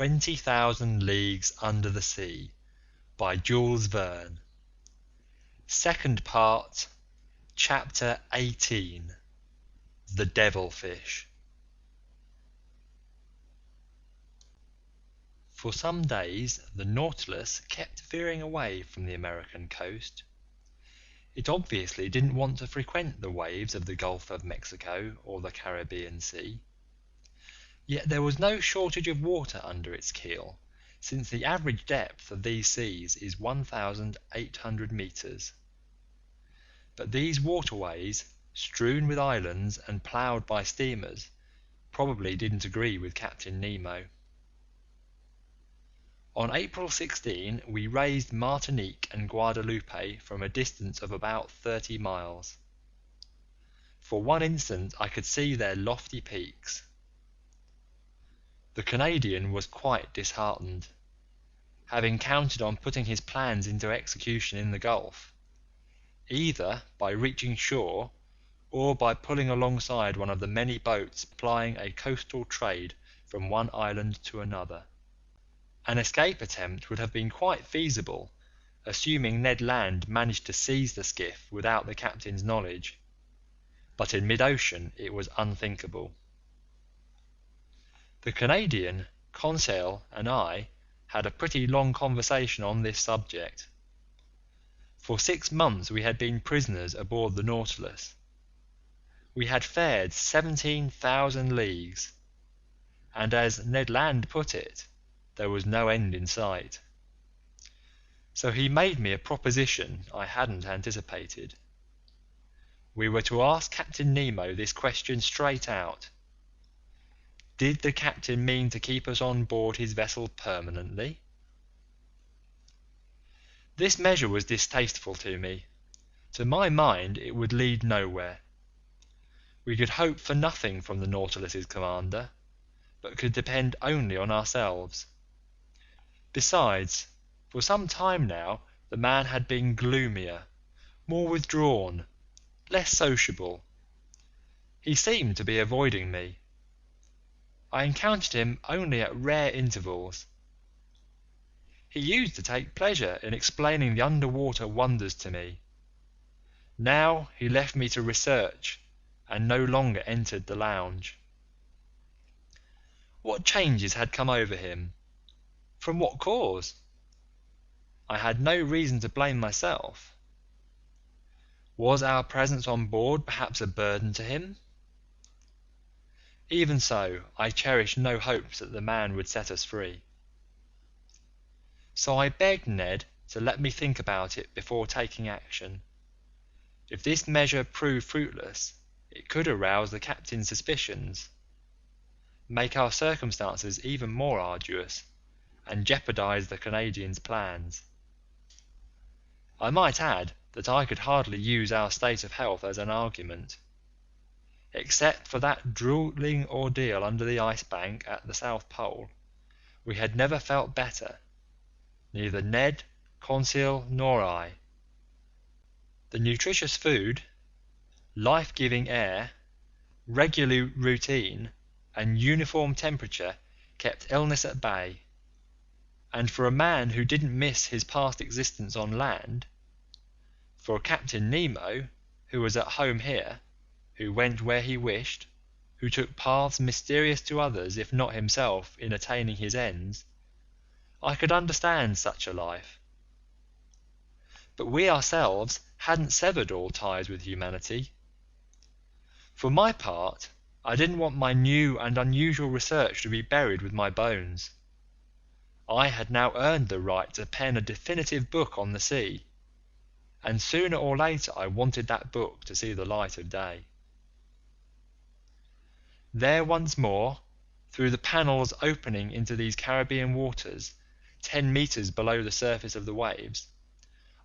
20,000 Leagues Under the Sea by Jules Verne. Second part, Chapter 18. The Devilfish. For some days the Nautilus kept veering away from the American coast. It obviously didn't want to frequent the waves of the Gulf of Mexico or the Caribbean Sea. Yet there was no shortage of water under its keel, since the average depth of these seas is 1,800 meters. But these waterways, strewn with islands and ploughed by steamers, probably didn't agree with Captain Nemo. On April 16 we raised Martinique and Guadeloupe from a distance of about 30 miles. For one instant I could see their lofty peaks. The Canadian was quite disheartened, having counted on putting his plans into execution in the Gulf, either by reaching shore or by pulling alongside one of the many boats plying a coastal trade from one island to another. An escape attempt would have been quite feasible, assuming Ned Land managed to seize the skiff without the captain's knowledge, but in mid-ocean it was unthinkable. The Canadian, Conseil, and I had a pretty long conversation on this subject. For 6 months we had been prisoners aboard the Nautilus. We had fared 17,000 leagues, and as Ned Land put it, there was no end in sight. So he made me a proposition I hadn't anticipated. We were to ask Captain Nemo this question straight out. Did the captain mean to keep us on board his vessel permanently? This measure was distasteful to me. To my mind it would lead nowhere. We could hope for nothing from the Nautilus's commander, but could depend only on ourselves. Besides, for some time now the man had been gloomier, more withdrawn, less sociable. He seemed to be avoiding me. I encountered him only at rare intervals. He used to take pleasure in explaining the underwater wonders to me. Now he left me to research and no longer entered the lounge. What changes had come over him? From what cause? I had no reason to blame myself. Was our presence on board perhaps a burden to him? Even so, I cherished no hopes that the man would set us free. So I begged Ned to let me think about it before taking action. If this measure proved fruitless, it could arouse the captain's suspicions, make our circumstances even more arduous, and jeopardize the Canadian's plans. I might add that I could hardly use our state of health as an argument. Except for that drooling ordeal under the ice bank at the South Pole, we had never felt better, neither Ned, Conseil, nor I. The nutritious food, life-giving air, regular routine, and uniform temperature kept illness at bay, and for a man who didn't miss his past existence on land, for Captain Nemo, who was at home here, who went where he wished, who took paths mysterious to others if not himself in attaining his ends, I could understand such a life. But we ourselves hadn't severed all ties with humanity. For my part, I didn't want my new and unusual research to be buried with my bones. I had now earned the right to pen a definitive book on the sea, and sooner or later I wanted that book to see the light of day. There once more, through the panels opening into these Caribbean waters, 10 meters below the surface of the waves,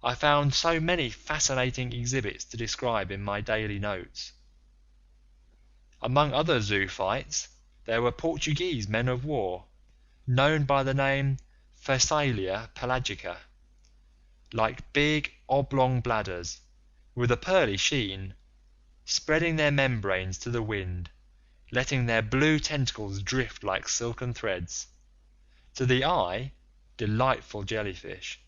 I found so many fascinating exhibits to describe in my daily notes. Among other zoophytes, there were Portuguese men of war, known by the name Phasalia pelagica, like big oblong bladders, with a pearly sheen, spreading their membranes to the wind, letting their blue tentacles drift like silken threads, To the eye, delightful jellyfish.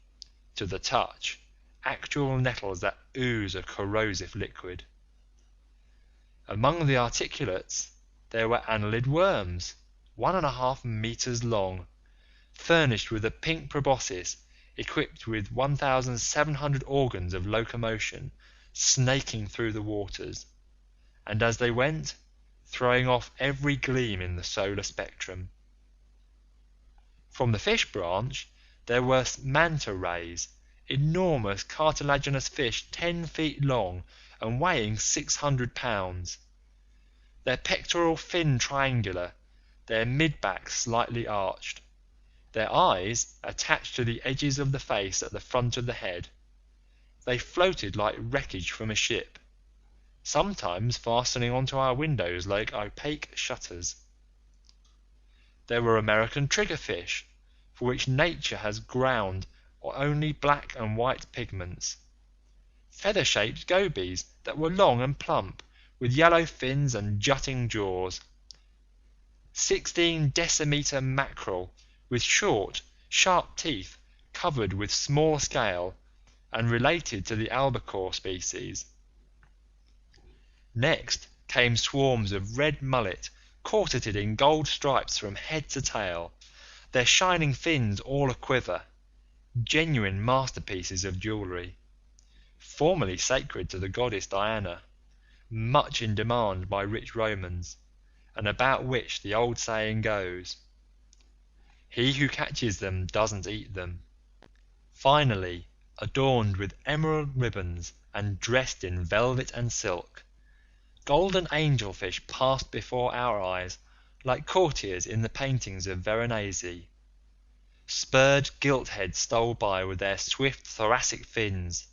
To the touch, actual nettles that ooze a corrosive liquid. Among the articulates, there were annelid worms, 1.5 meters long, furnished with a pink proboscis, equipped with 1,700 organs of locomotion, snaking through the waters, and as they went, throwing off every gleam in the solar spectrum. From the fish branch, there were manta rays, enormous cartilaginous fish 10 feet long and weighing 600 pounds. Their pectoral fin triangular, their mid-back slightly arched, their eyes attached to the edges of the face at the front of the head. They floated like wreckage from a ship, sometimes fastening onto our windows like opaque shutters. There were American triggerfish, for which nature has ground only black and white pigments. Feather-shaped gobies that were long and plump, with yellow fins and jutting jaws. 16 decimeter mackerel with short, sharp teeth covered with small scale and related to the albacore species. Next came swarms of red mullet, corseted in gold stripes from head to tail, their shining fins all a-quiver, genuine masterpieces of jewellery, formerly sacred to the goddess Diana, much in demand by rich Romans, and about which the old saying goes, "He who catches them doesn't eat them." Finally, adorned with emerald ribbons and dressed in velvet and silk, golden angelfish passed before our eyes like courtiers in the paintings of Veronese. Spurred giltheads stole by with their swift thoracic fins.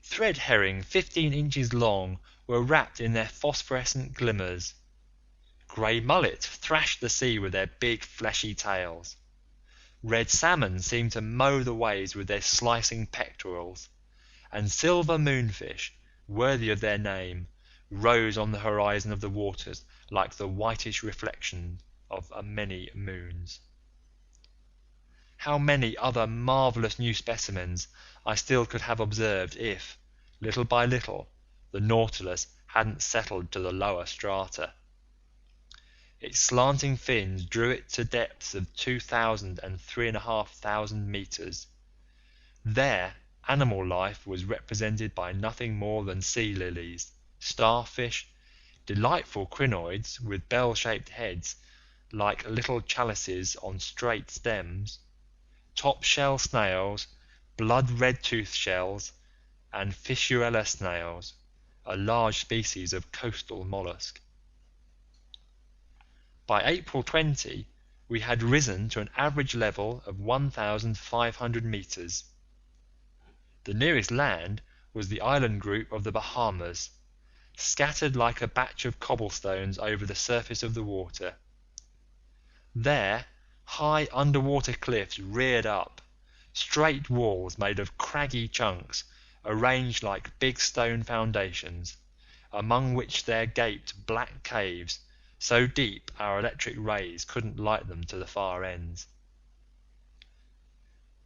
Thread herring 15 inches long were wrapped in their phosphorescent glimmers. Grey mullet thrashed the sea with their big fleshy tails. Red salmon seemed to mow the waves with their slicing pectorals, and silver moonfish, worthy of their name, rose on the horizon of the waters like the whitish reflection of many moons. How many other marvellous new specimens I still could have observed if, little by little, the Nautilus hadn't settled to the lower strata. Its slanting fins drew it to depths of 2,000 and 3,500 meters. There, animal life was represented by nothing more than sea lilies, starfish, delightful crinoids with bell-shaped heads like little chalices on straight stems, top-shell snails, blood-red tooth shells, and fissurella snails, a large species of coastal mollusk. By April 20, we had risen to an average level of 1,500 meters. The nearest land was the island group of the Bahamas, scattered like a batch of cobblestones over the surface of the water. There, high underwater cliffs reared up, straight walls made of craggy chunks arranged like big stone foundations, among which there gaped black caves so deep our electric rays couldn't light them to the far ends.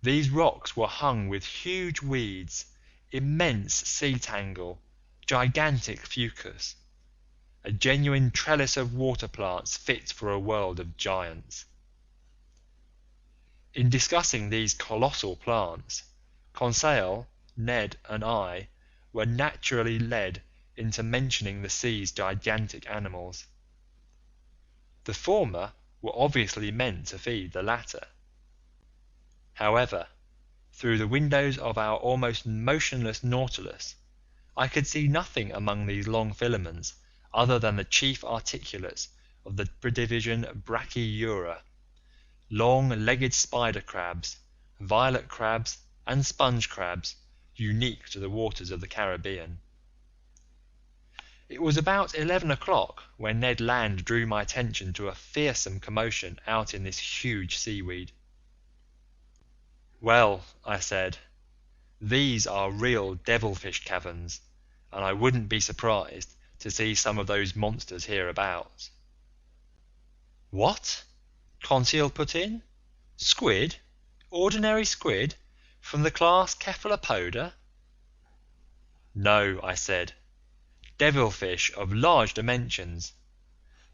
These rocks were hung with huge weeds, immense sea tangle, gigantic fucus, a genuine trellis of water plants fit for a world of giants. In discussing these colossal plants, Conseil, Ned, and I were naturally led into mentioning the sea's gigantic animals. The former were obviously meant to feed the latter. However, through the windows of our almost motionless Nautilus, I could see nothing among these long filaments other than the chief articulates of the division Brachyura, long-legged spider crabs, violet crabs, and sponge crabs unique to the waters of the Caribbean. It was about 11 o'clock when Ned Land drew my attention to a fearsome commotion out in this huge seaweed. "Well," I said, "these are real devilfish caverns, and I wouldn't be surprised to see some of those monsters hereabouts." "What?" Conseil put in. Squid? Ordinary squid? From the class Cephalopoda? No, I said. Devilfish of large dimensions.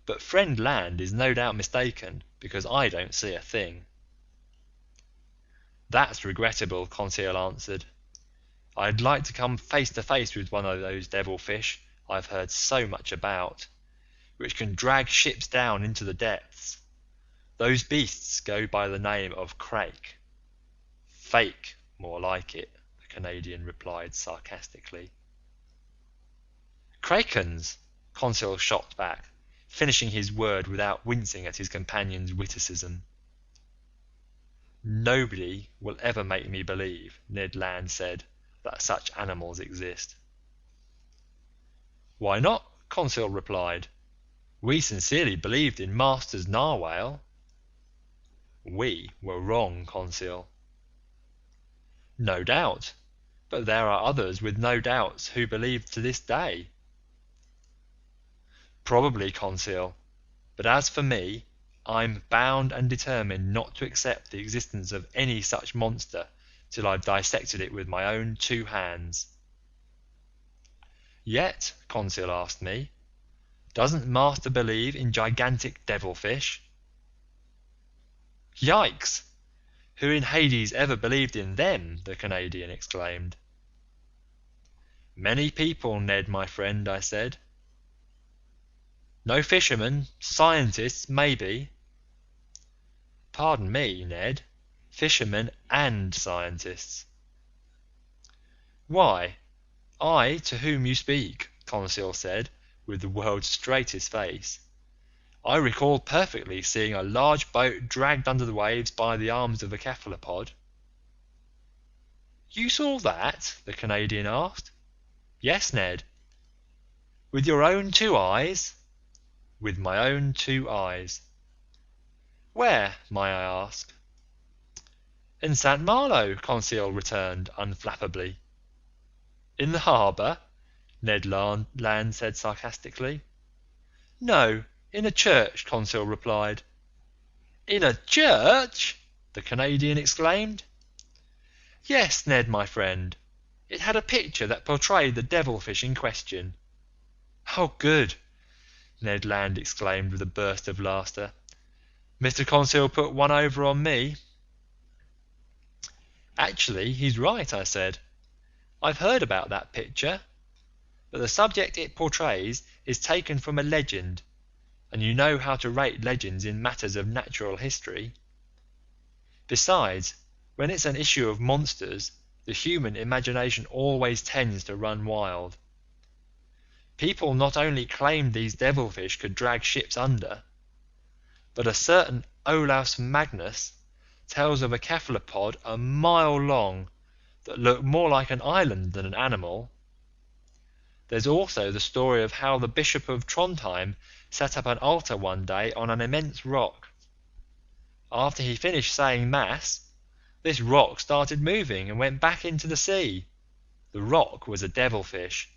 But friend Land is no doubt mistaken, because I don't see a thing. That's regrettable, Conseil answered. I'd like to come face to face with one of those devilfish I've heard so much about, which can drag ships down into the depths. Those beasts go by the name of crake. Fake, more like it, the Canadian replied sarcastically. Krakens, Conseil shot back, finishing his word without wincing at his companion's witticism. Nobody will ever make me believe, Ned Land said, that such animals exist. Why not? Conseil replied. We sincerely believed in Master's narwhal. We were wrong, Conseil. No doubt, but there are others with no doubts who believe to this day. Probably, Conseil, but as for me, I'm bound and determined not to accept the existence of any such monster till I've dissected it with my own 2 hands. Yet, Conseil asked me, doesn't Master believe in gigantic devilfish? Yikes! Who in Hades ever believed in them? The Canadian exclaimed. Many people, Ned, my friend, I said. No fishermen, scientists, maybe. Pardon me, Ned, fishermen and scientists. Why, I to whom you speak, Conseil said, with the world's straightest face. I recall perfectly seeing a large boat dragged under the waves by the arms of a cephalopod. You saw that? The Canadian asked. Yes, Ned. With your own 2 eyes? With my own 2 eyes. Where, may I ask? In St. Malo, Conseil returned unflappably. In the harbour? Ned Land said sarcastically. No, in a church, Conseil replied. In a church? The Canadian exclaimed. Yes, Ned, my friend. It had a picture that portrayed the devilfish in question. Oh, good, Ned Land exclaimed with a burst of laughter. Mr. Conseil put one over on me. Actually, he's right, I said. I've heard about that picture, but the subject it portrays is taken from a legend, and you know how to rate legends in matters of natural history. Besides, when it's an issue of monsters, the human imagination always tends to run wild. People not only claimed these devilfish could drag ships under, but a certain Olaus Magnus tells of a cephalopod a mile long that looked more like an island than an animal. There's also the story of how the Bishop of Trondheim set up an altar one day on an immense rock. After he finished saying Mass, this rock started moving and went back into the sea. The rock was a devilfish.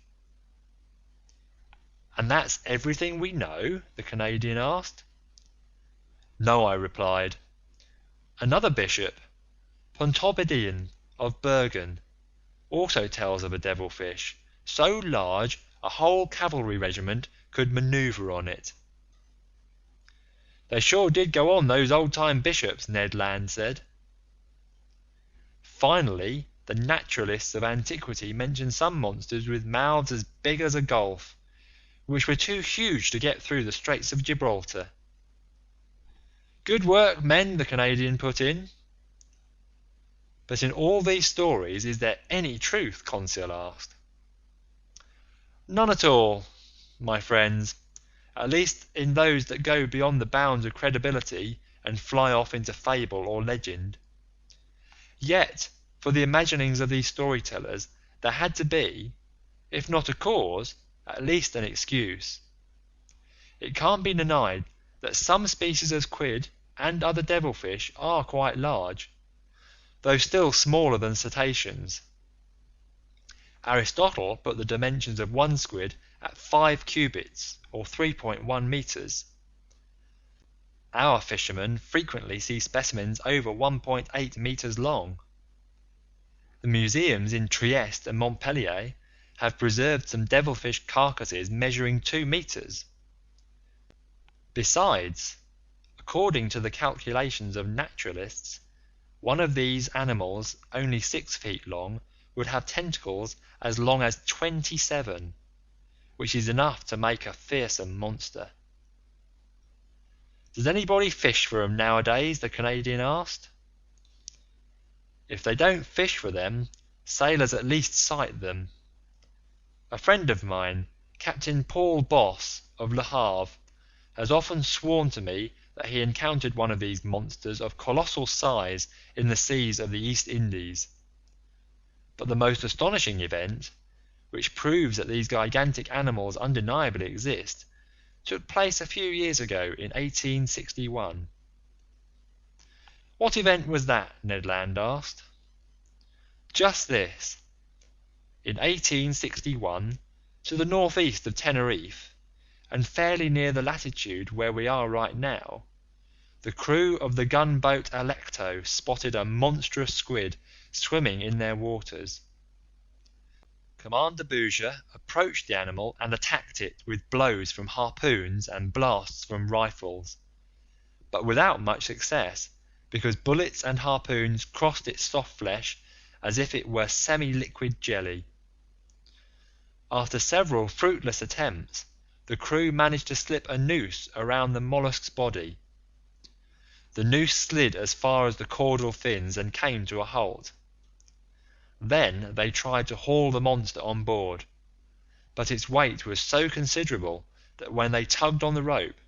And that's everything we know? The Canadian asked. No, I replied. Another bishop, Pontoppidan of Bergen, also tells of a devilfish, so large a whole cavalry regiment could manoeuvre on it. They sure did go on, those old-time bishops, Ned Land said. Finally, the naturalists of antiquity mention some monsters with mouths as big as a gulf, which were too huge to get through the Straits of Gibraltar. Good work, men, the Canadian put in. But in all these stories, is there any truth? Conseil asked. None at all, my friends, at least in those that go beyond the bounds of credibility and fly off into fable or legend. Yet, for the imaginings of these storytellers, there had to be, if not a cause, at least an excuse. It can't be denied that some species of squid and other devilfish are quite large, though still smaller than cetaceans. Aristotle put the dimensions of one squid at 5 cubits, or 3.1 meters. Our fishermen frequently see specimens over 1.8 meters long. The museums in Trieste and Montpellier have preserved some devilfish carcasses measuring 2 meters. Besides, according to the calculations of naturalists, one of these animals, only 6 feet long, would have tentacles as long as 27, which is enough to make a fearsome monster. "Does anybody fish for them nowadays?" the Canadian asked. "If they don't fish for them, sailors at least sight them. A friend of mine, Captain Paul Boss of Le Havre, has often sworn to me that he encountered one of these monsters of colossal size in the seas of the East Indies. But the most astonishing event, which proves that these gigantic animals undeniably exist, took place a few years ago in 1861. "What event was that?" Ned Land asked. "Just this. In 1861, to the northeast of Tenerife, and fairly near the latitude where we are right now, the crew of the gunboat Alecto spotted a monstrous squid swimming in their waters. Commander Bouger approached the animal and attacked it with blows from harpoons and blasts from rifles, but without much success, because bullets and harpoons crossed its soft flesh as if it were semi-liquid jelly. After several fruitless attempts, the crew managed to slip a noose around the mollusk's body. The noose slid as far as the caudal fins and came to a halt. Then they tried to haul the monster on board, but its weight was so considerable that when they tugged on the rope,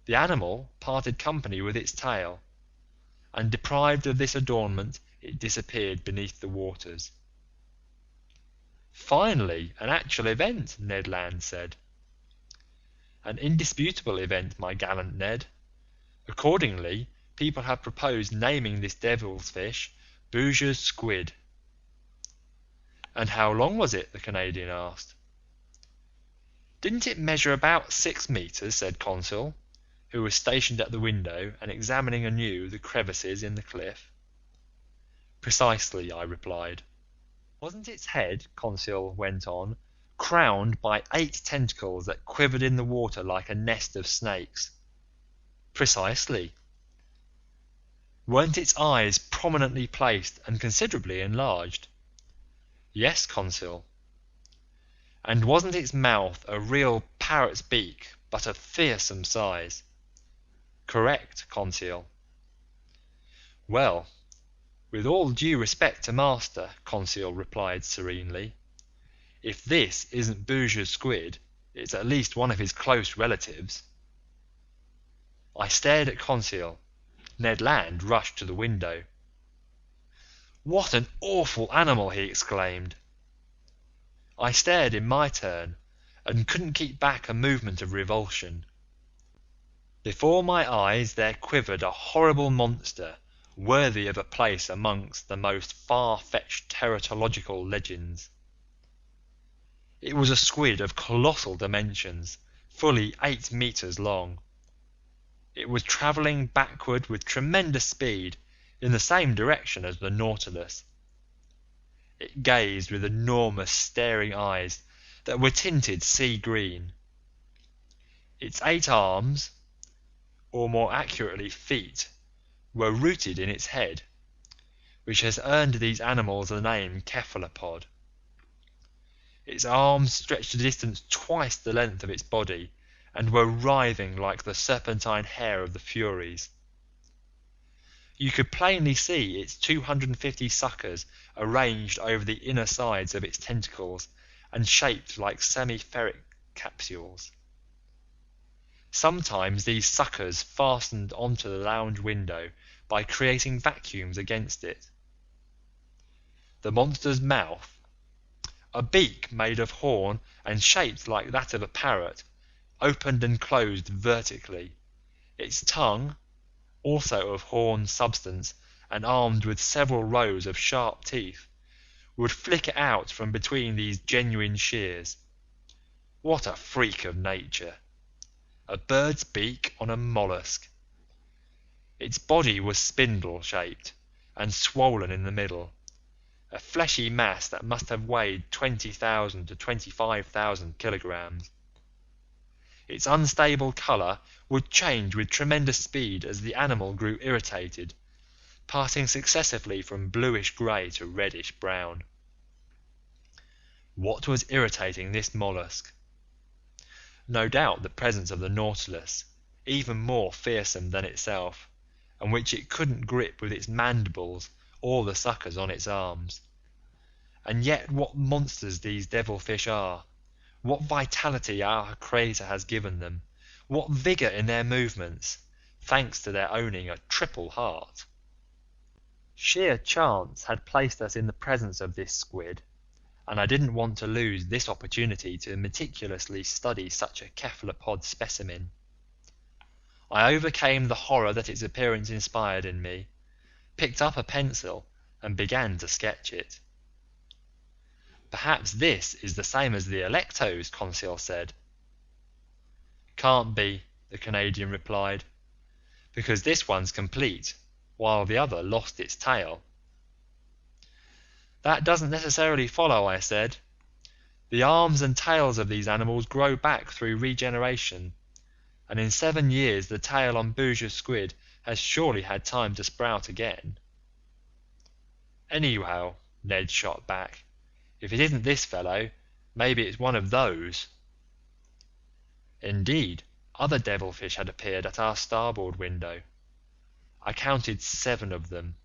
the animal parted company with its tail, and deprived of this adornment, it disappeared beneath the waters." "Finally, an actual event," Ned Land said. "An indisputable event, my gallant Ned. Accordingly, people have proposed naming this devil's fish Bouger's squid." "And how long was it?" the Canadian asked. "Didn't it measure about 6 meters?" said Conseil, who was stationed at the window and examining anew the crevices in the cliff. "Precisely," I replied. "Wasn't its head," Conseil went on, "crowned by 8 tentacles that quivered in the water like a nest of snakes?" "Precisely." "Weren't its eyes prominently placed and considerably enlarged?" "Yes, Conseil." "And wasn't its mouth a real parrot's beak, but of fearsome size?" "Correct, Conseil." "Well, with all due respect to master," Conseil replied serenely, "if this isn't Bouger's squid, it's at least one of his close relatives." I stared at Conseil. Ned Land rushed to the window. "What an awful animal!" he exclaimed. I stared in my turn, and couldn't keep back a movement of revulsion. Before my eyes there quivered a horrible monster worthy of a place amongst the most far-fetched teratological legends. It was a squid of colossal dimensions, fully 8 meters long. It was travelling backward with tremendous speed in the same direction as the Nautilus. It gazed with enormous staring eyes that were tinted sea green. Its 8 arms, or more accurately feet, were rooted in its head, which has earned these animals the name cephalopod. Its arms stretched a distance twice the length of its body, and were writhing like the serpentine hair of the Furies. You could plainly see its 250 suckers arranged over the inner sides of its tentacles and shaped like semi-ferric capsules. Sometimes these suckers fastened onto the lounge window by creating vacuums against it. The monster's mouth, a beak made of horn and shaped like that of a parrot, opened and closed vertically. Its tongue, also of horn substance and armed with several rows of sharp teeth, would flicker out from between these genuine shears. What a freak of nature! A bird's beak on a mollusk! Its body was spindle-shaped and swollen in the middle, a fleshy mass that must have weighed 20,000 to 25,000 kilograms. Its unstable colour would change with tremendous speed as the animal grew irritated, passing successively from bluish grey to reddish brown. What was irritating this mollusk? No doubt the presence of the Nautilus, even more fearsome than itself, and which it couldn't grip with its mandibles or the suckers on its arms. And yet what monsters these devilfish are! What vitality our Creator has given them! What vigour in their movements, thanks to their owning a triple heart! Sheer chance had placed us in the presence of this squid, and I didn't want to lose this opportunity to meticulously study such a cephalopod specimen. I overcame the horror that its appearance inspired in me, picked up a pencil and began to sketch it. "Perhaps this is the same as the Alectos," Conseil said. "Can't be," the Canadian replied, "because this one's complete, while the other lost its tail." "That doesn't necessarily follow," I said. "The arms and tails of these animals grow back through regeneration, and in 7 years the tail on Bouguer's squid has surely had time to sprout again." "Anyhow," Ned shot back, "if it isn't this fellow, maybe it's one of those." Indeed, other devilfish had appeared at our starboard window. I counted 7 of them.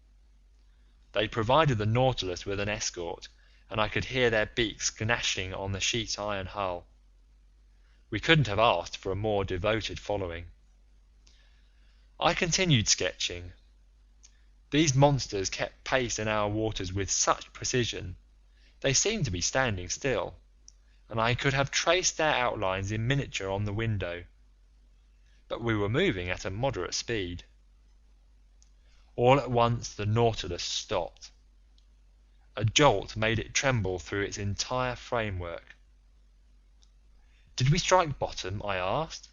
They provided the Nautilus with an escort, and I could hear their beaks gnashing on the sheet iron hull. We couldn't have asked for a more devoted following. I continued sketching. These monsters kept pace in our waters with such precision. They seemed to be standing still, and I could have traced their outlines in miniature on the window, but we were moving at a moderate speed. All at once the Nautilus stopped. A jolt made it tremble through its entire framework. "Did we strike bottom?" I asked.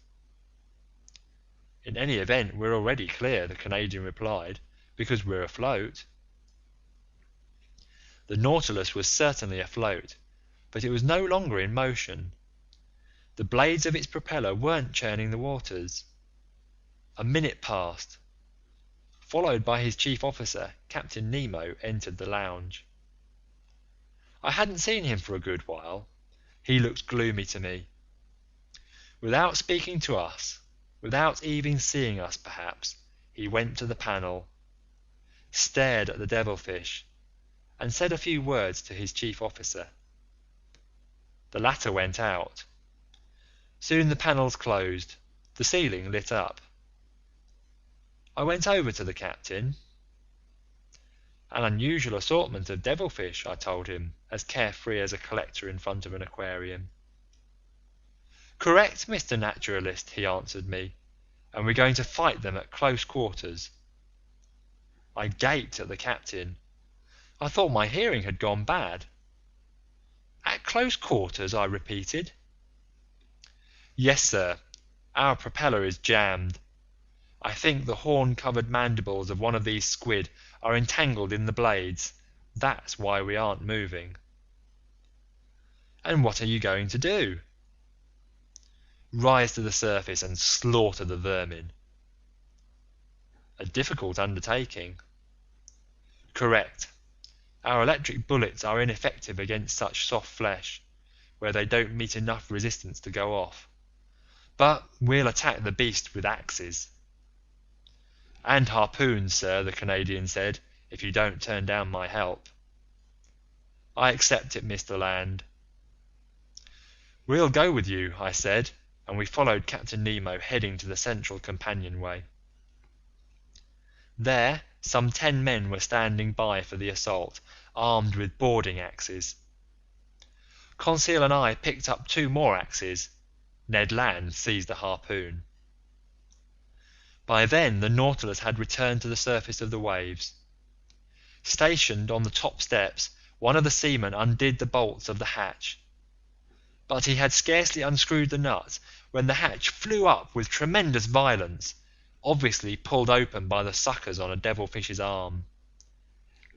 "In any event we're already clear," the Canadian replied, "because we're afloat." The Nautilus was certainly afloat, but it was no longer in motion. The blades of its propeller weren't churning the waters. A minute passed. Followed by his chief officer, Captain Nemo entered the lounge. I hadn't seen him for a good while. He looked gloomy to me. Without speaking to us, without even seeing us perhaps, he went to the panel, stared at the devilfish, and said a few words to his chief officer. The latter went out. Soon the panels closed, the ceiling lit up. I went over to the captain. "An unusual assortment of devilfish," I told him, as carefree as a collector in front of an aquarium. "Correct, Mr. Naturalist," he answered me, "and we're going to fight them at close quarters." I gaped at the captain. I thought my hearing had gone bad. "At close quarters?" I repeated. "Yes, sir. Our propeller is jammed. I think the horn-covered mandibles of one of these squid are entangled in the blades. That's why we aren't moving." "And what are you going to do?" "Rise to the surface and slaughter the vermin." "A difficult undertaking." "Correct. Our electric bullets are ineffective against such soft flesh, where they don't meet enough resistance to go off. But we'll attack the beast with axes." "And harpoons, sir," the Canadian said, "if you don't turn down my help." "I accept it, Mr. Land." "We'll go with you," I said, and we followed Captain Nemo heading to the central companionway. There, some 10 men were standing by for the assault, armed with boarding axes. Conseil and I picked up 2 more axes. Ned Land seized a harpoon. By then the Nautilus had returned to the surface of the waves. Stationed on the top steps, one of the seamen undid the bolts of the hatch. But he had scarcely unscrewed the nut when the hatch flew up with tremendous violence. obviously pulled open by the suckers on a devilfish's arm.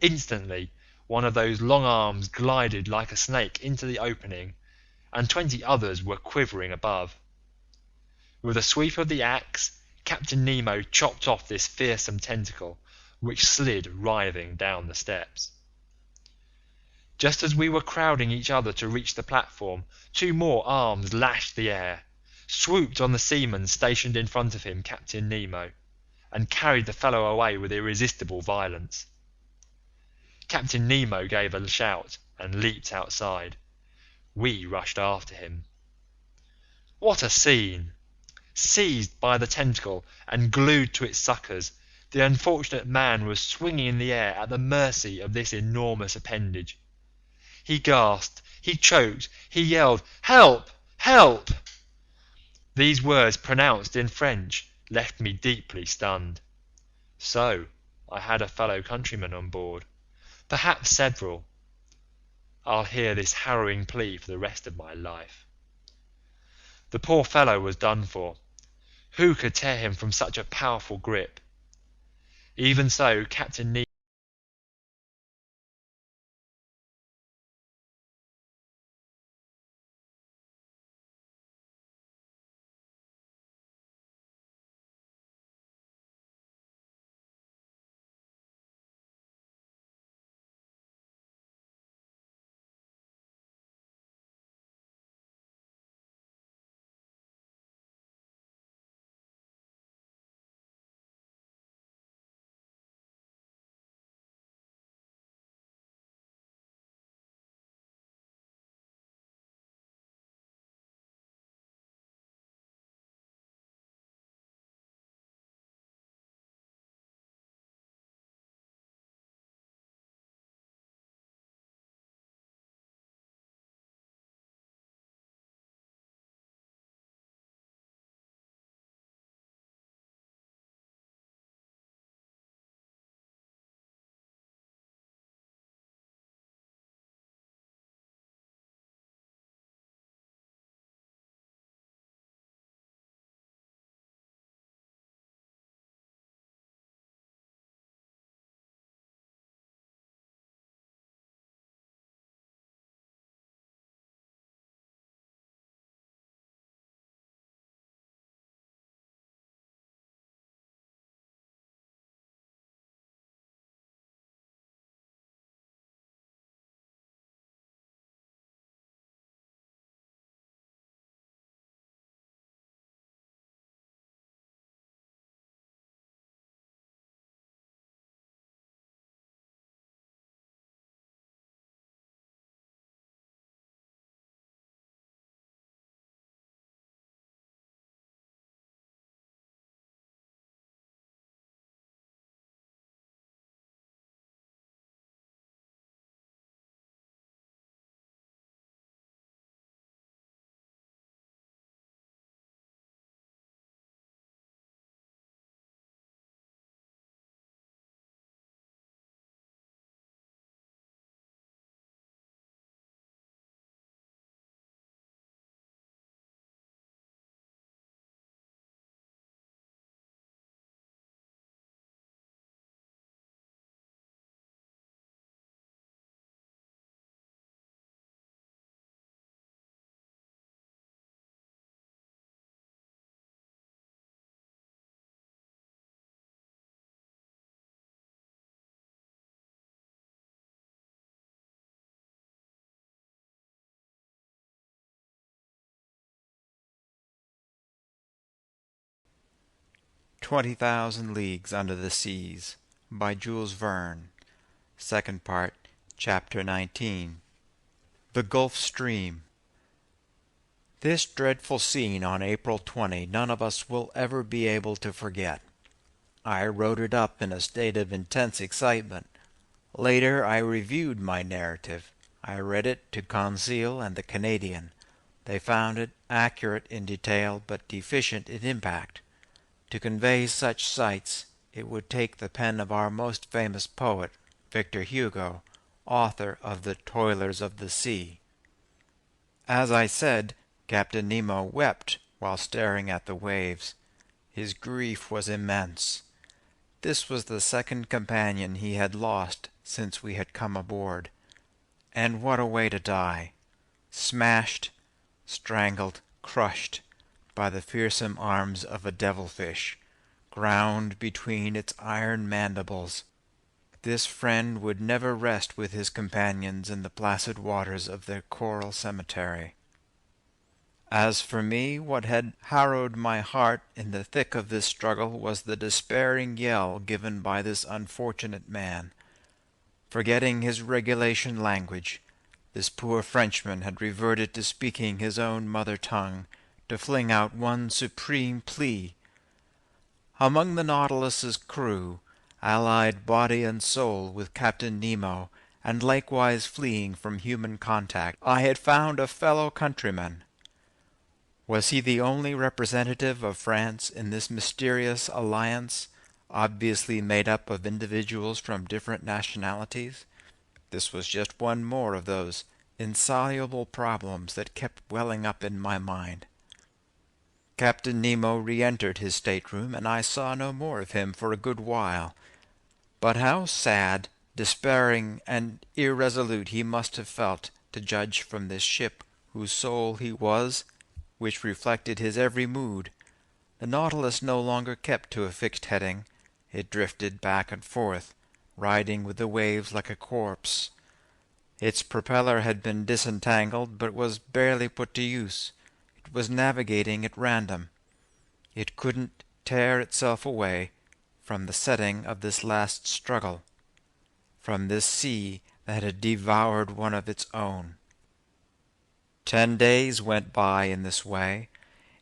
Instantly, one of those long arms glided like a snake into the opening, and 20 others were quivering above. With a sweep of the axe, Captain Nemo chopped off this fearsome tentacle, which slid writhing down the steps. Just as we were crowding each other to reach the platform, 2 more arms lashed the air, swooped on the seaman stationed in front of him, Captain Nemo, and carried the fellow away with irresistible violence. Captain Nemo gave a shout and leaped outside. We rushed after him. What a scene! Seized by the tentacle and glued to its suckers, the unfortunate man was swinging in the air at the mercy of this enormous appendage. He gasped, he choked, he yelled, "Help! Help!" These words, pronounced in French, left me deeply stunned. So, I had a fellow countryman on board, perhaps several. I'll hear this harrowing plea for the rest of my life. The poor fellow was done for. Who could tear him from such a powerful grip? Even so, Captain Nemo "20,000 Leagues Under the Seas" by Jules Verne. Second part, Chapter 19. The Gulf Stream. This dreadful scene on April 20 none of us will ever be able to forget. I wrote it up in a state of intense excitement. Later I reviewed my narrative. I read it to Conseil and the Canadian. They found it accurate in detail but deficient in impact. To convey such sights, it would take the pen of our most famous poet, Victor Hugo, author of The Toilers of the Sea. As I said, Captain Nemo wept while staring at the waves. His grief was immense. This was the second companion he had lost since we had come aboard. And what a way to die! Smashed, strangled, crushed by the fearsome arms of a devilfish, ground between its iron mandibles. This friend would never rest with his companions in the placid waters of their coral cemetery. As for me, what had harrowed my heart in the thick of this struggle was the despairing yell given by this unfortunate man. Forgetting his regulation language, this poor Frenchman had reverted to speaking his own mother tongue, to fling out one supreme plea. Among the Nautilus's crew, allied body and soul with Captain Nemo, and likewise fleeing from human contact, I had found a fellow countryman. Was he the only representative of France in this mysterious alliance, obviously made up of individuals from different nationalities? This was just one more of those insoluble problems that kept welling up in my mind. Captain Nemo re-entered his stateroom, and I saw no more of him for a good while. But how sad, despairing, and irresolute he must have felt, to judge from this ship whose soul he was, which reflected his every mood. The Nautilus no longer kept to a fixed heading. It drifted back and forth, riding with the waves like a corpse. Its propeller had been disentangled, but was barely put to use. It was navigating at random. It couldn't tear itself away from the setting of this last struggle, from this sea that had devoured one of its own. 10 days went by in this way.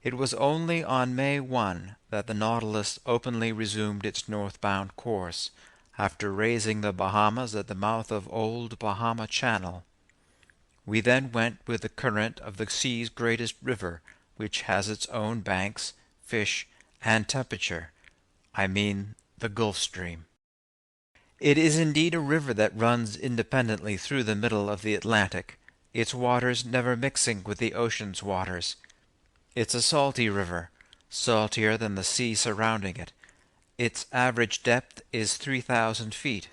It was only on May 1 that the Nautilus openly resumed its northbound course, after raising the Bahamas at the mouth of Old Bahama Channel. We then went with the current of the sea's greatest river, which has its own banks, fish, and temperature. I mean the Gulf Stream. It is indeed a river that runs independently through the middle of the Atlantic, its waters never mixing with the ocean's waters. It's a salty river, saltier than the sea surrounding it. Its average depth is 3,000 feet,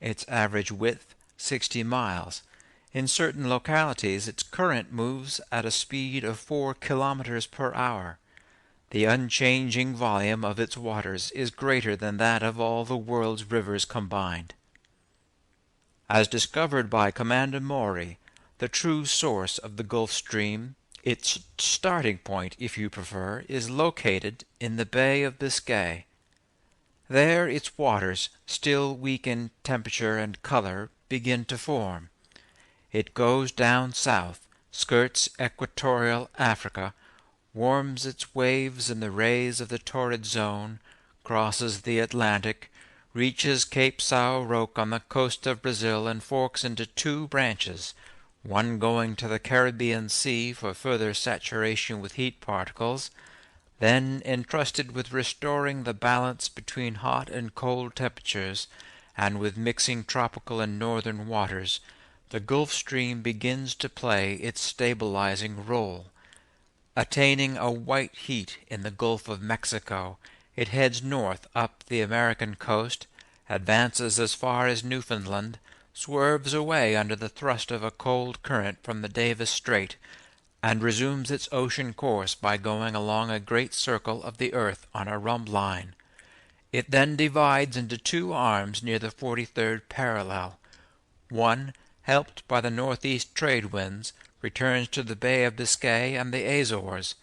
its average width 60 miles. In certain localities its current moves at a speed of 4 kilometers per hour. The unchanging volume of its waters is greater than that of all the world's rivers combined. As discovered by Commander Maury, the true source of the Gulf Stream, its starting point, if you prefer, is located in the Bay of Biscay. There its waters, still weak in temperature and color, begin to form. It goes down south, skirts equatorial Africa, warms its waves in the rays of the torrid zone, crosses the Atlantic, reaches Cape São Roque on the coast of Brazil, and forks into 2 branches, one going to the Caribbean Sea for further saturation with heat particles. Then, entrusted with restoring the balance between hot and cold temperatures, and with mixing tropical and northern waters, the Gulf Stream begins to play its stabilizing role. Attaining a white heat in the Gulf of Mexico, it heads north up the American coast, advances as far as Newfoundland, swerves away under the thrust of a cold current from the Davis Strait, and resumes its ocean course by going along a great circle of the earth on a rhumb line. It then divides into 2 arms near the 43rd parallel. One, helped by the northeast trade winds, returns to the Bay of Biscay and the Azores.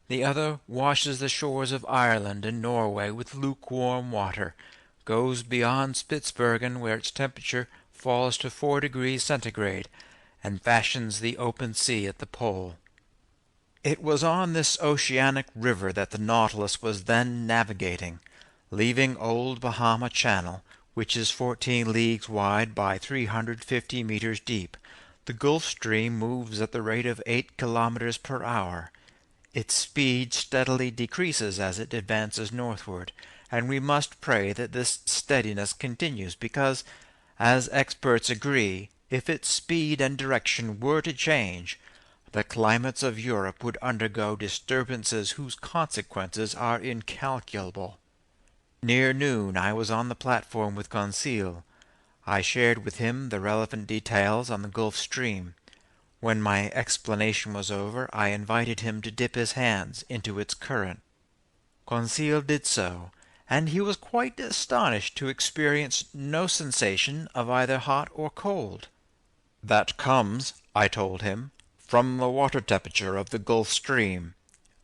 The other washes the shores of Ireland and Norway with lukewarm water, goes beyond Spitzbergen where its temperature falls to 4 degrees centigrade, and fashions the open sea at the pole. It was on this oceanic river that the Nautilus was then navigating, leaving Old Bahama Channel, which is 14 leagues wide by 350 meters deep. The Gulf Stream moves at the rate of 8 kilometers per hour. Its speed steadily decreases as it advances northward, and we must pray that this steadiness continues, because, as experts agree, if its speed and direction were to change, the climates of Europe would undergo disturbances whose consequences are incalculable. Near noon I was on the platform with Conseil. I shared with him the relevant details on the Gulf Stream. When my explanation was over, I invited him to dip his hands into its current. Conseil did so, and he was quite astonished to experience no sensation of either hot or cold. "That comes," I told him, "from the water temperature of the Gulf Stream,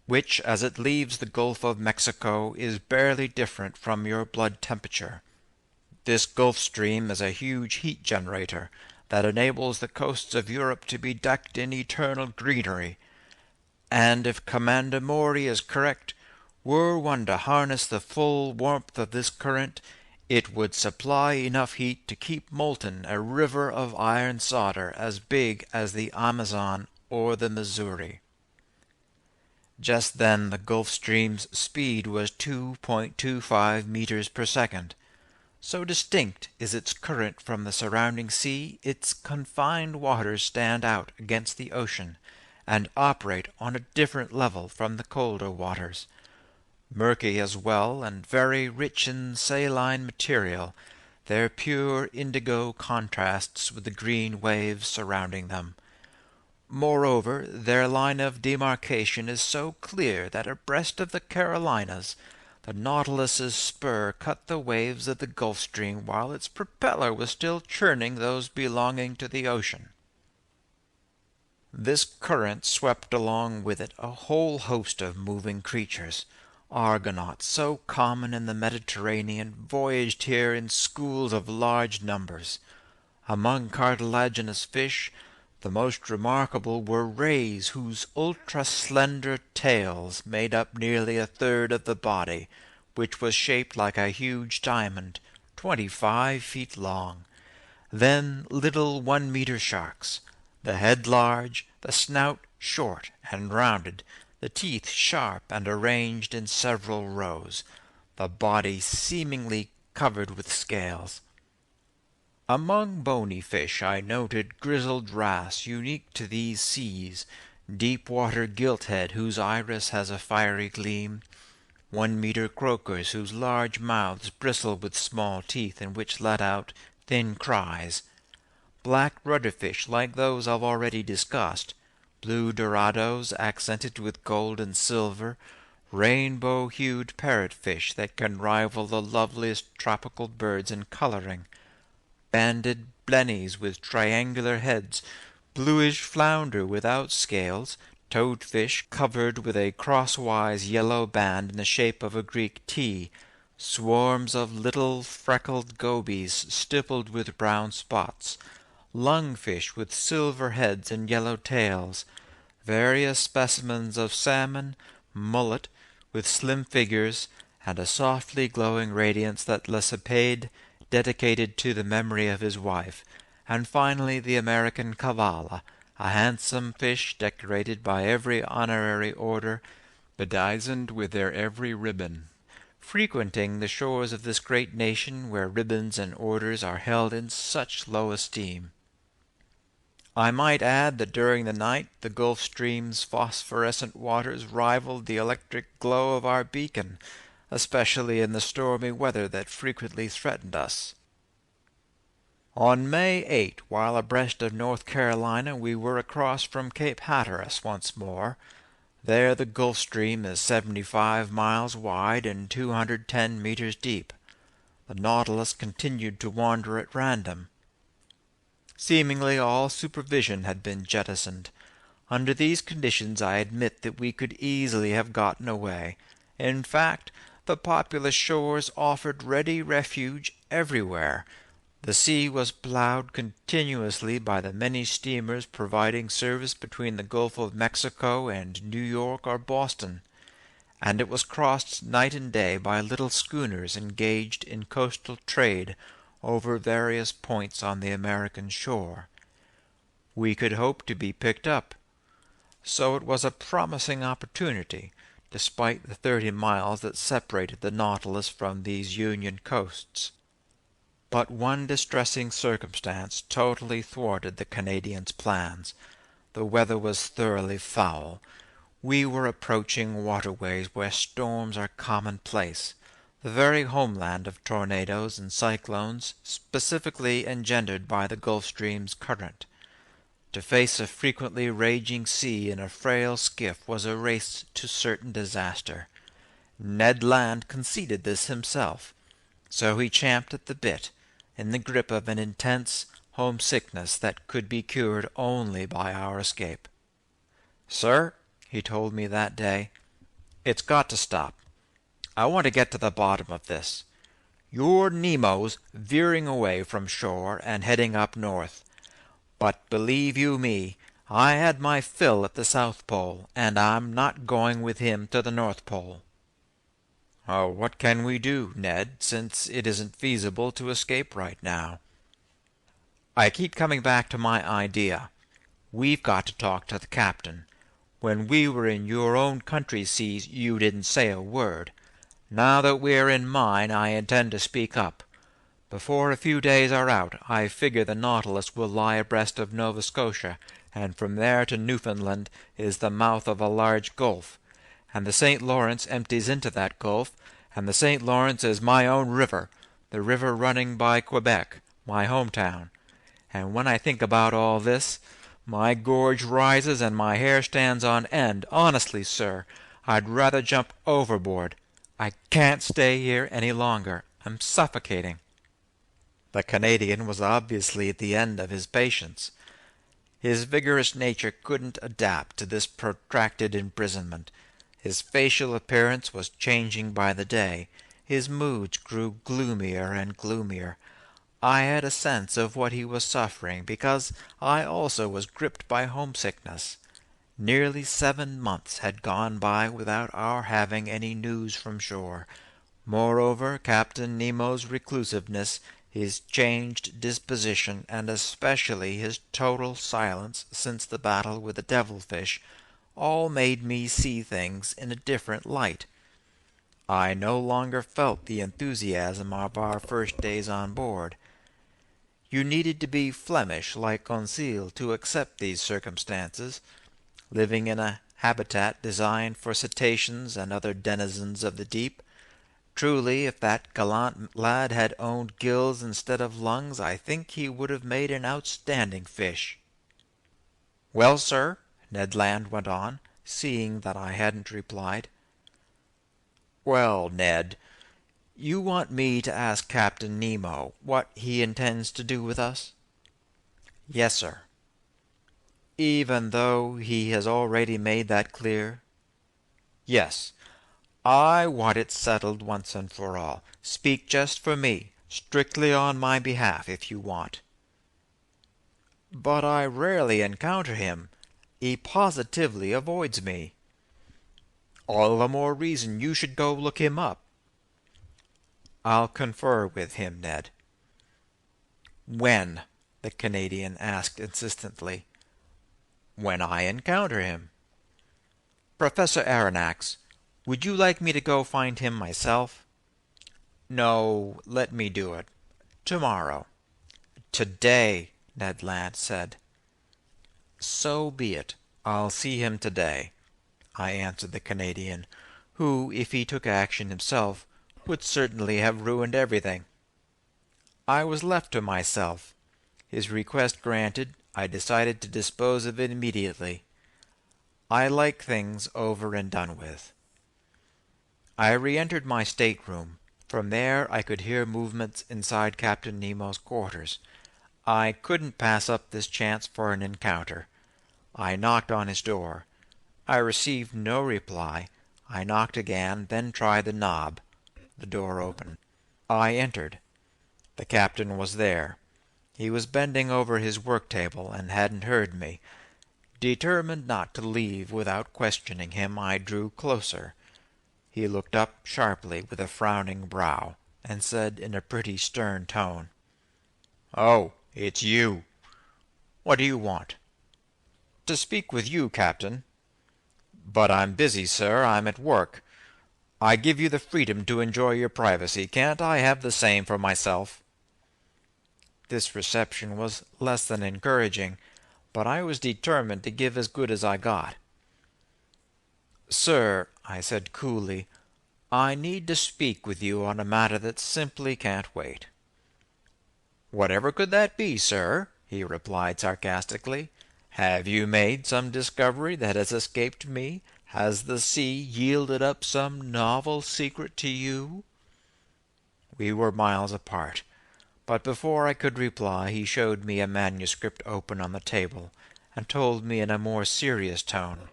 which, as it leaves the Gulf of Mexico, is barely different from your blood temperature. This Gulf Stream is a huge heat generator that enables the coasts of Europe to be decked in eternal greenery, and if Commander Maury is correct, were one to harness the full warmth of this current, it would supply enough heat to keep molten a river of iron solder as big as the Amazon or the Missouri." Just then the Gulf Stream's speed was 2.25 meters per second. So distinct is its current from the surrounding sea, its confined waters stand out against the ocean, and operate on a different level from the colder waters. Murky as well, and very rich in saline material, their pure indigo contrasts with the green waves surrounding them. Moreover, their line of demarcation is so clear that abreast of the Carolinas, the Nautilus's spur cut the waves of the Gulf Stream while its propeller was still churning those belonging to the ocean. This current swept along with it a whole host of moving creatures. Argonauts, so common in the Mediterranean, voyaged here in schools of large numbers. Among cartilaginous fish, the most remarkable were rays whose ultra-slender tails made up nearly a third of the body, which was shaped like a huge diamond, 25 feet long. Then little 1-meter sharks, the head large, the snout short and rounded, the teeth sharp and arranged in several rows, the body seemingly covered with scales. Among bony fish I noted grizzled wrasse unique to these seas, deep-water gilthead whose iris has a fiery gleam, 1-meter croakers whose large mouths bristle with small teeth and which let out thin cries, black rudderfish like those I've already discussed, blue dorados accented with gold and silver, rainbow-hued parrotfish that can rival the loveliest tropical birds in coloring, banded blennies with triangular heads, bluish flounder without scales, toadfish covered with a crosswise yellow band in the shape of a Greek T, swarms of little freckled gobies stippled with brown spots, lungfish with silver heads and yellow tails, various specimens of salmon, mullet, with slim figures, and a softly glowing radiance that Leucippade dedicated to the memory of his wife, and finally the American cavala, a handsome fish decorated by every honorary order, bedizened with their every ribbon, frequenting the shores of this great nation where ribbons and orders are held in such low esteem. I might add that during the night the Gulf Stream's phosphorescent waters rivaled the electric glow of our beacon, especially in the stormy weather that frequently threatened us. On May 8, while abreast of North Carolina, we were across from Cape Hatteras once more. There the Gulf Stream is 75 miles wide and 210 meters deep. The Nautilus continued to wander at random. Seemingly all supervision had been jettisoned. Under these conditions I admit that we could easily have gotten away. In fact, the populous shores offered ready refuge everywhere. The sea was plowed continuously by the many steamers providing service between the Gulf of Mexico and New York or Boston, and it was crossed night and day by little schooners engaged in coastal trade over various points on the American shore. We could hope to be picked up. So it was a promising opportunity, despite the 30 miles that separated the Nautilus from these Union coasts. But one distressing circumstance totally thwarted the Canadian's plans. The weather was thoroughly foul. We were approaching waterways where storms are commonplace, the very homeland of tornadoes and cyclones, specifically engendered by the Gulf Stream's current. To face a frequently raging sea in a frail skiff was a race to certain disaster. Ned Land conceded this himself, so he champed at the bit, in the grip of an intense homesickness that could be cured only by our escape. "Sir," he told me that day, "it's got to stop. I want to get to the bottom of this. Your Nemo's veering away from shore and heading up north. But believe you me, I had my fill at the South Pole, and I'm not going with him to the North Pole." "Oh, what can we do, Ned, since it isn't feasible to escape right now?" "I keep coming back to my idea. We've got to talk to the captain. When we were in your own country's seas you didn't say a word. Now that we're in mine I intend to speak up. Before a few days are out I figure the Nautilus will lie abreast of Nova Scotia, and from there to Newfoundland is the mouth of a large gulf, and the St. Lawrence empties into that gulf, and the St. Lawrence is my own river, the river running by Quebec, my hometown. And when I think about all this, my gorge rises and my hair stands on end. Honestly, sir, I'd rather jump overboard. I can't stay here any longer. I'm suffocating." The Canadian was obviously at the end of his patience. His vigorous nature couldn't adapt to this protracted imprisonment. His facial appearance was changing by the day. His moods grew gloomier and gloomier. I had a sense of what he was suffering, because I also was gripped by homesickness. Nearly 7 months had gone by without our having any news from shore. Moreover, Captain Nemo's reclusiveness, his changed disposition, and especially his total silence since the battle with the devilfish, all made me see things in a different light. I no longer felt the enthusiasm of our first days on board. You needed to be Flemish like Conseil to accept these circumstances, living in a habitat designed for cetaceans and other denizens of the deep. Truly, if that gallant lad had owned gills instead of lungs, I think he would have made an outstanding fish. "Well, sir," Ned Land went on, seeing that I hadn't replied. "Well, Ned, you want me to ask Captain Nemo what he intends to do with us?" "Yes, sir." "Even though he has already made that clear?" "Yes. I want it settled once and for all. Speak just for me, strictly on my behalf, if you want." "But I rarely encounter him. He positively avoids me." "All the more reason you should go look him up." "I'll confer with him, Ned." "When?" the Canadian asked insistently. "When I encounter him." "Professor Aronnax, would you like me to go find him myself?" "No, let me do it. Tomorrow." "Today," Ned Land said. "So be it. I'll see him today," I answered the Canadian, who, if he took action himself, would certainly have ruined everything. I was left to myself. His request granted, I decided to dispose of it immediately. I like things over and done with. I re-entered my stateroom. From there I could hear movements inside Captain Nemo's quarters. I couldn't pass up this chance for an encounter. I knocked on his door. I received no reply. I knocked again, then tried the knob. The door opened. I entered. The captain was there. He was bending over his work-table and hadn't heard me. Determined not to leave without questioning him, I drew closer. He looked up sharply with a frowning brow, and said in a pretty stern tone, "Oh, it's you. What do you want?" "To speak with you, Captain." "But I'm busy, sir. I'm at work. I give you the freedom to enjoy your privacy. Can't I have the same for myself?" This reception was less than encouraging, but I was determined to give as good as I got. "Sir," I said coolly, "I need to speak with you on a matter that simply can't wait." "Whatever could that be, sir?" he replied sarcastically. "Have you made some discovery that has escaped me? Has the sea yielded up some novel secret to you?" We were miles apart, but before I could reply he showed me a manuscript open on the table, and told me in a more serious tone,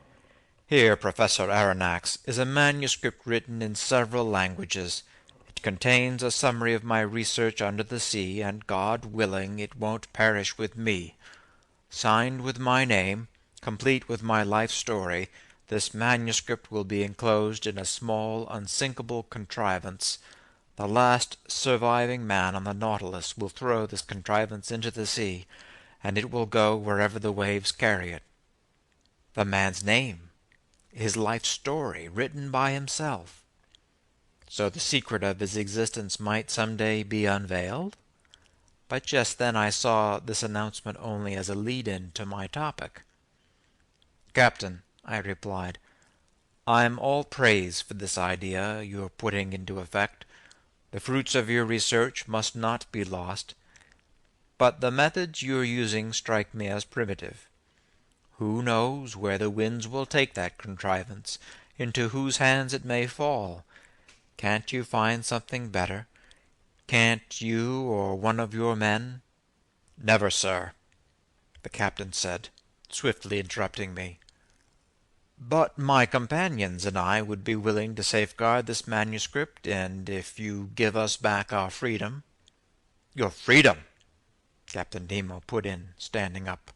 "Here, Professor Aronnax, is a manuscript written in several languages. It contains a summary of my research under the sea, and God willing it won't perish with me. Signed with my name, complete with my life story, this manuscript will be enclosed in a small unsinkable contrivance. The last surviving man on the Nautilus will throw this contrivance into the sea, and it will go wherever the waves carry it. The man's name, his life story, written by himself. So the secret of his existence might some day be unveiled?" But just then I saw this announcement only as a lead-in to my topic. "Captain," I replied, "I am all praise for this idea you are putting into effect. The fruits of your research must not be lost. But the methods you are using strike me as primitive. Who knows where the winds will take that contrivance, into whose hands it may fall? Can't you find something better? Can't you or one of your men—" "Never, sir," the captain said, swiftly interrupting me. "But my companions and I would be willing to safeguard this manuscript, and if you give us back our freedom—" "Your freedom!" Captain Nemo put in, standing up.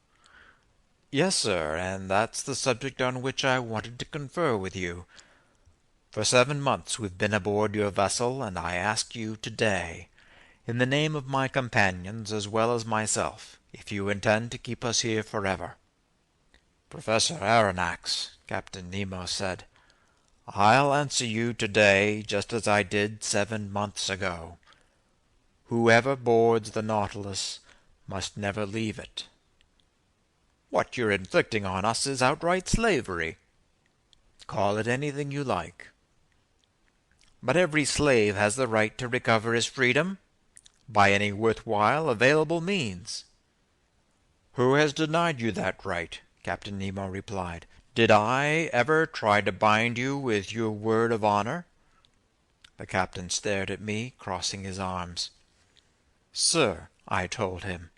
"Yes, sir, and that's the subject on which I wanted to confer with you. For 7 months we've been aboard your vessel, and I ask you today, in the name of my companions as well as myself, if you intend to keep us here forever." "Professor Aronnax," Captain Nemo said, "I'll answer you today just as I did 7 months ago. Whoever boards the Nautilus must never leave it." "What you're inflicting on us is outright slavery." "Call it anything you like." "But every slave has the right to recover his freedom by any worthwhile available means." "Who has denied you that right?" Captain Nemo replied. "Did I ever try to bind you with your word of honor?" The captain stared at me, crossing his arms. "Sir," I told him,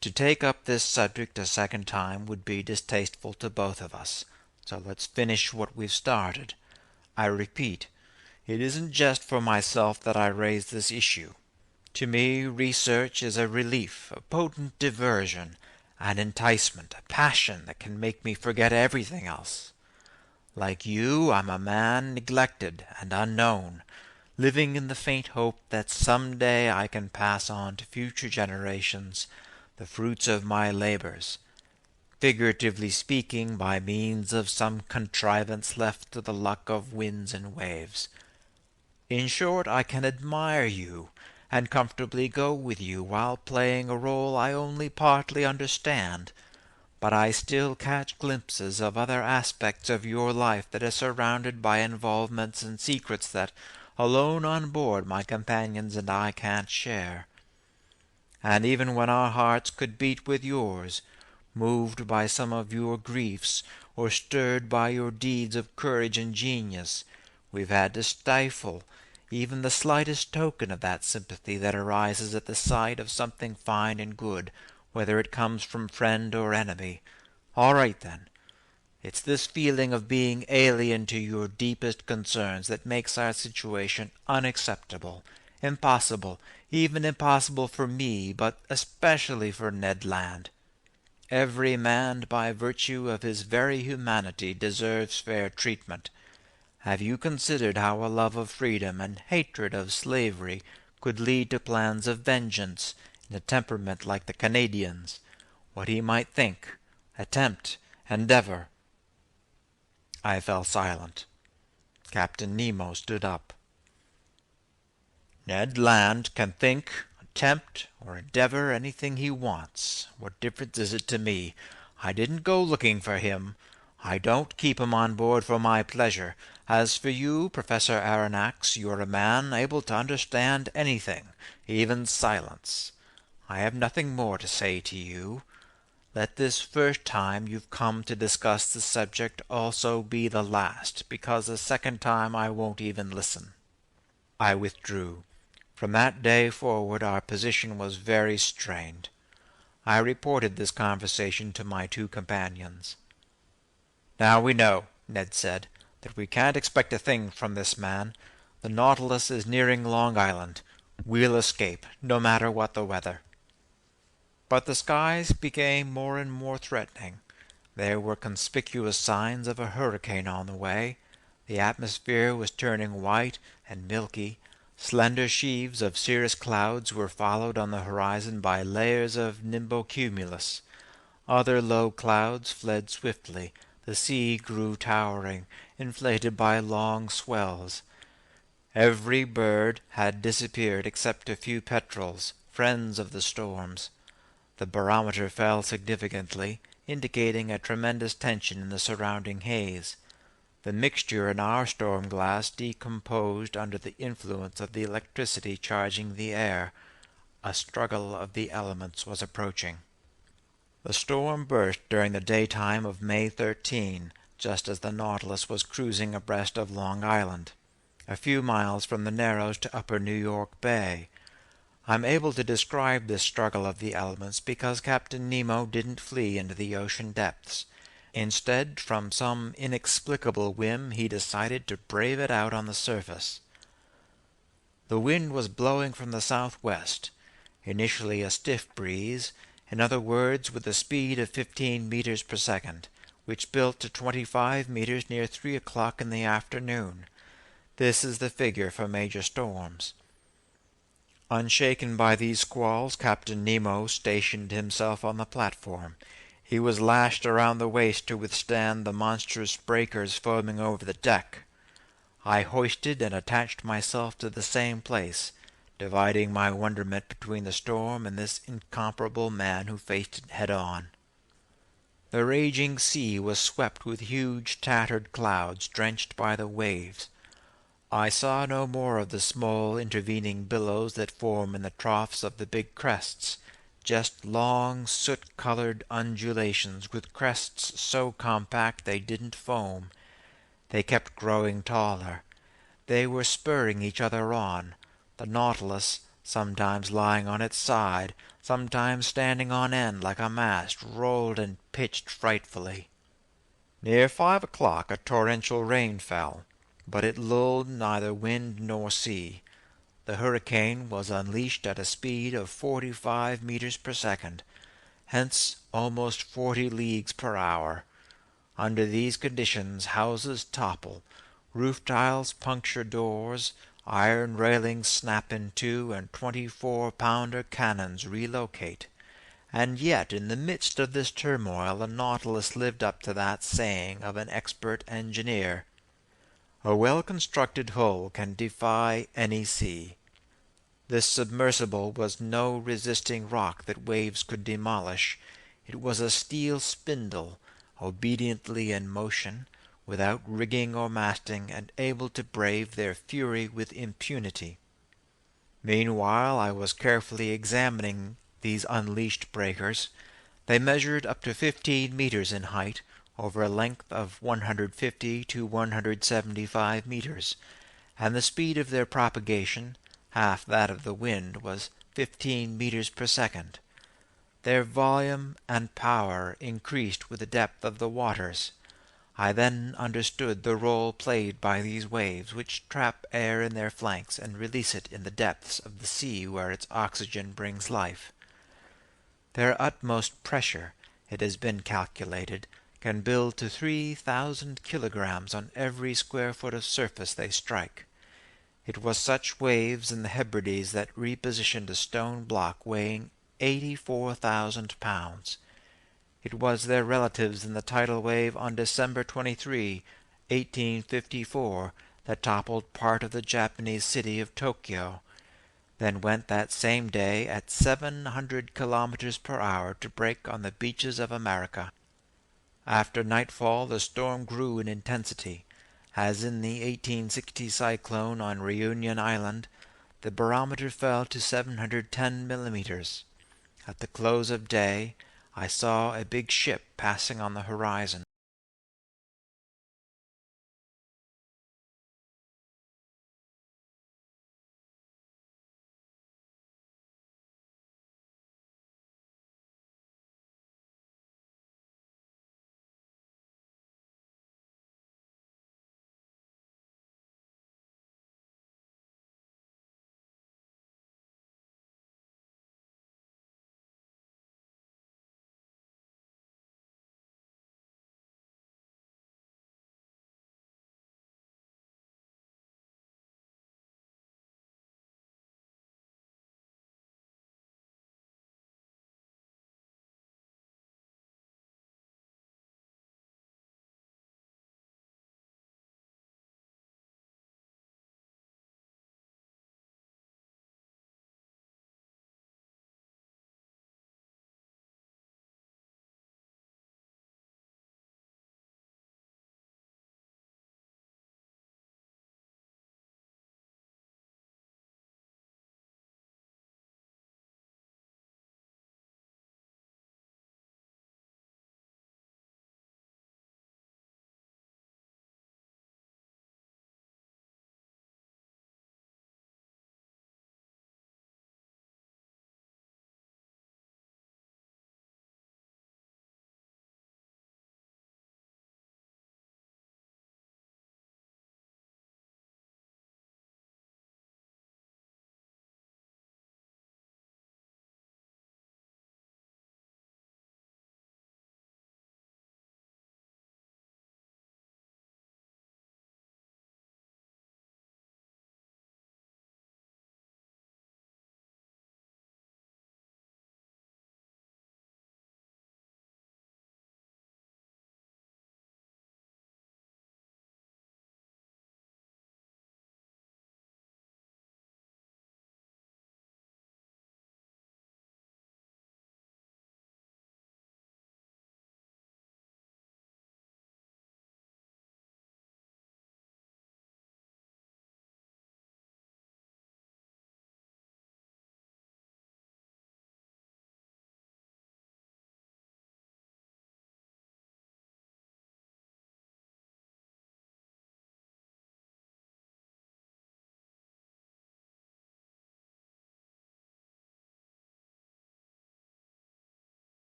"to take up this subject a second time would be distasteful to both of us, so let's finish what we've started. I repeat, it isn't just for myself that I raise this issue. To me, research is a relief, a potent diversion, an enticement, a passion that can make me forget everything else. Like you, I'm a man neglected and unknown, living in the faint hope that some day I can pass on to future generations the fruits of my labors, figuratively speaking, by means of some contrivance left to the luck of winds and waves. In short, I can admire you and comfortably go with you while playing a role I only partly understand, but I still catch glimpses of other aspects of your life that are surrounded by involvements and secrets that, alone on board, my companions and I can't share. And even when our hearts could beat with yours, moved by some of your griefs, or stirred by your deeds of courage and genius, we've had to stifle even the slightest token of that sympathy that arises at the sight of something fine and good, whether it comes from friend or enemy. All right, then. It's this feeling of being alien to your deepest concerns that makes our situation unacceptable, impossible, even impossible for me, but especially for Ned Land. Every man, by virtue of his very humanity, deserves fair treatment. Have you considered how a love of freedom and hatred of slavery could lead to plans of vengeance in a temperament like the Canadian's? What he might think, attempt, endeavor—" I fell silent. Captain Nemo stood up. "Ned Land can think, attempt, or endeavor anything he wants. What difference is it to me? I didn't go looking for him. I don't keep him on board for my pleasure. As for you, Professor Aronnax, you're a man able to understand anything, even silence. I have nothing more to say to you. Let this first time you've come to discuss the subject also be the last, because the second time I won't even listen." I withdrew. From that day forward our position was very strained. I reported this conversation to my two companions. "Now we know," Ned said, "that we can't expect a thing from this man. The Nautilus is nearing Long Island. We'll escape, no matter what the weather." But the skies became more and more threatening. There were conspicuous signs of a hurricane on the way. The atmosphere was turning white and milky. Slender sheaves of cirrus clouds were followed on the horizon by layers of nimbocumulus. Other low clouds fled swiftly. The sea grew towering, inflated by long swells. Every bird had disappeared except a few petrels, friends of the storms. The barometer fell significantly, indicating a tremendous tension in the surrounding haze. The mixture in our storm glass decomposed under the influence of the electricity charging the air. A struggle of the elements was approaching. The storm burst during the daytime of May 13, just as the Nautilus was cruising abreast of Long Island, a few miles from the Narrows to upper New York Bay. I'm able to describe this struggle of the elements because Captain Nemo didn't flee into the ocean depths. Instead, from some inexplicable whim, he decided to brave it out on the surface. The wind was blowing from the southwest, initially a stiff breeze, in other words, with a speed of 15 meters per second, which built to 25 meters near 3 o'clock in the afternoon. This is the figure for major storms. Unshaken by these squalls, Captain Nemo stationed himself on the platform. He was lashed around the waist to withstand the monstrous breakers foaming over the deck. I hoisted and attached myself to the same place, dividing my wonderment between the storm and this incomparable man who faced it head-on. The raging sea was swept with huge tattered clouds drenched by the waves. I saw no more of the small intervening billows that form in the troughs of the big crests, just long soot-colored undulations with crests so compact they didn't foam. They kept growing taller. They were spurring each other on, the Nautilus sometimes lying on its side, sometimes standing on end like a mast, rolled and pitched frightfully. Near 5 o'clock a torrential rain fell, but it lulled neither wind nor sea. The hurricane was unleashed at a speed of 45 meters per second, hence almost 40 leagues per hour. Under these conditions houses topple, roof tiles puncture doors, iron railings snap in two, and 24-pounder cannons relocate. And yet in the midst of this turmoil the Nautilus lived up to that saying of an expert engineer, "A well-constructed hull can defy any sea." This submersible was no resisting rock that waves could demolish. It was a steel spindle, obediently in motion, without rigging or masting, and able to brave their fury with impunity. Meanwhile I was carefully examining these unleashed breakers. They measured up to 15 meters in height, over a length of 150 to 175 meters, and the speed of their propagation, half that of the wind, was 15 meters per second. Their volume and power increased with the depth of the waters. I then understood the role played by these waves, which trap air in their flanks and release it in the depths of the sea where its oxygen brings life. Their utmost pressure, it has been calculated, can build to 3,000 kilograms on every square foot of surface they strike. It was such waves in the Hebrides that repositioned a stone block weighing 84,000 pounds. It was their relatives in the tidal wave on December 23, 1854, that toppled part of the Japanese city of Tokyo, then went that same day at 700 kilometers per hour to break on the beaches of America. After nightfall the storm grew in intensity. As in the 1860 cyclone on Reunion Island, the barometer fell to 710 millimeters. At the close of day, I saw a big ship passing on the horizon.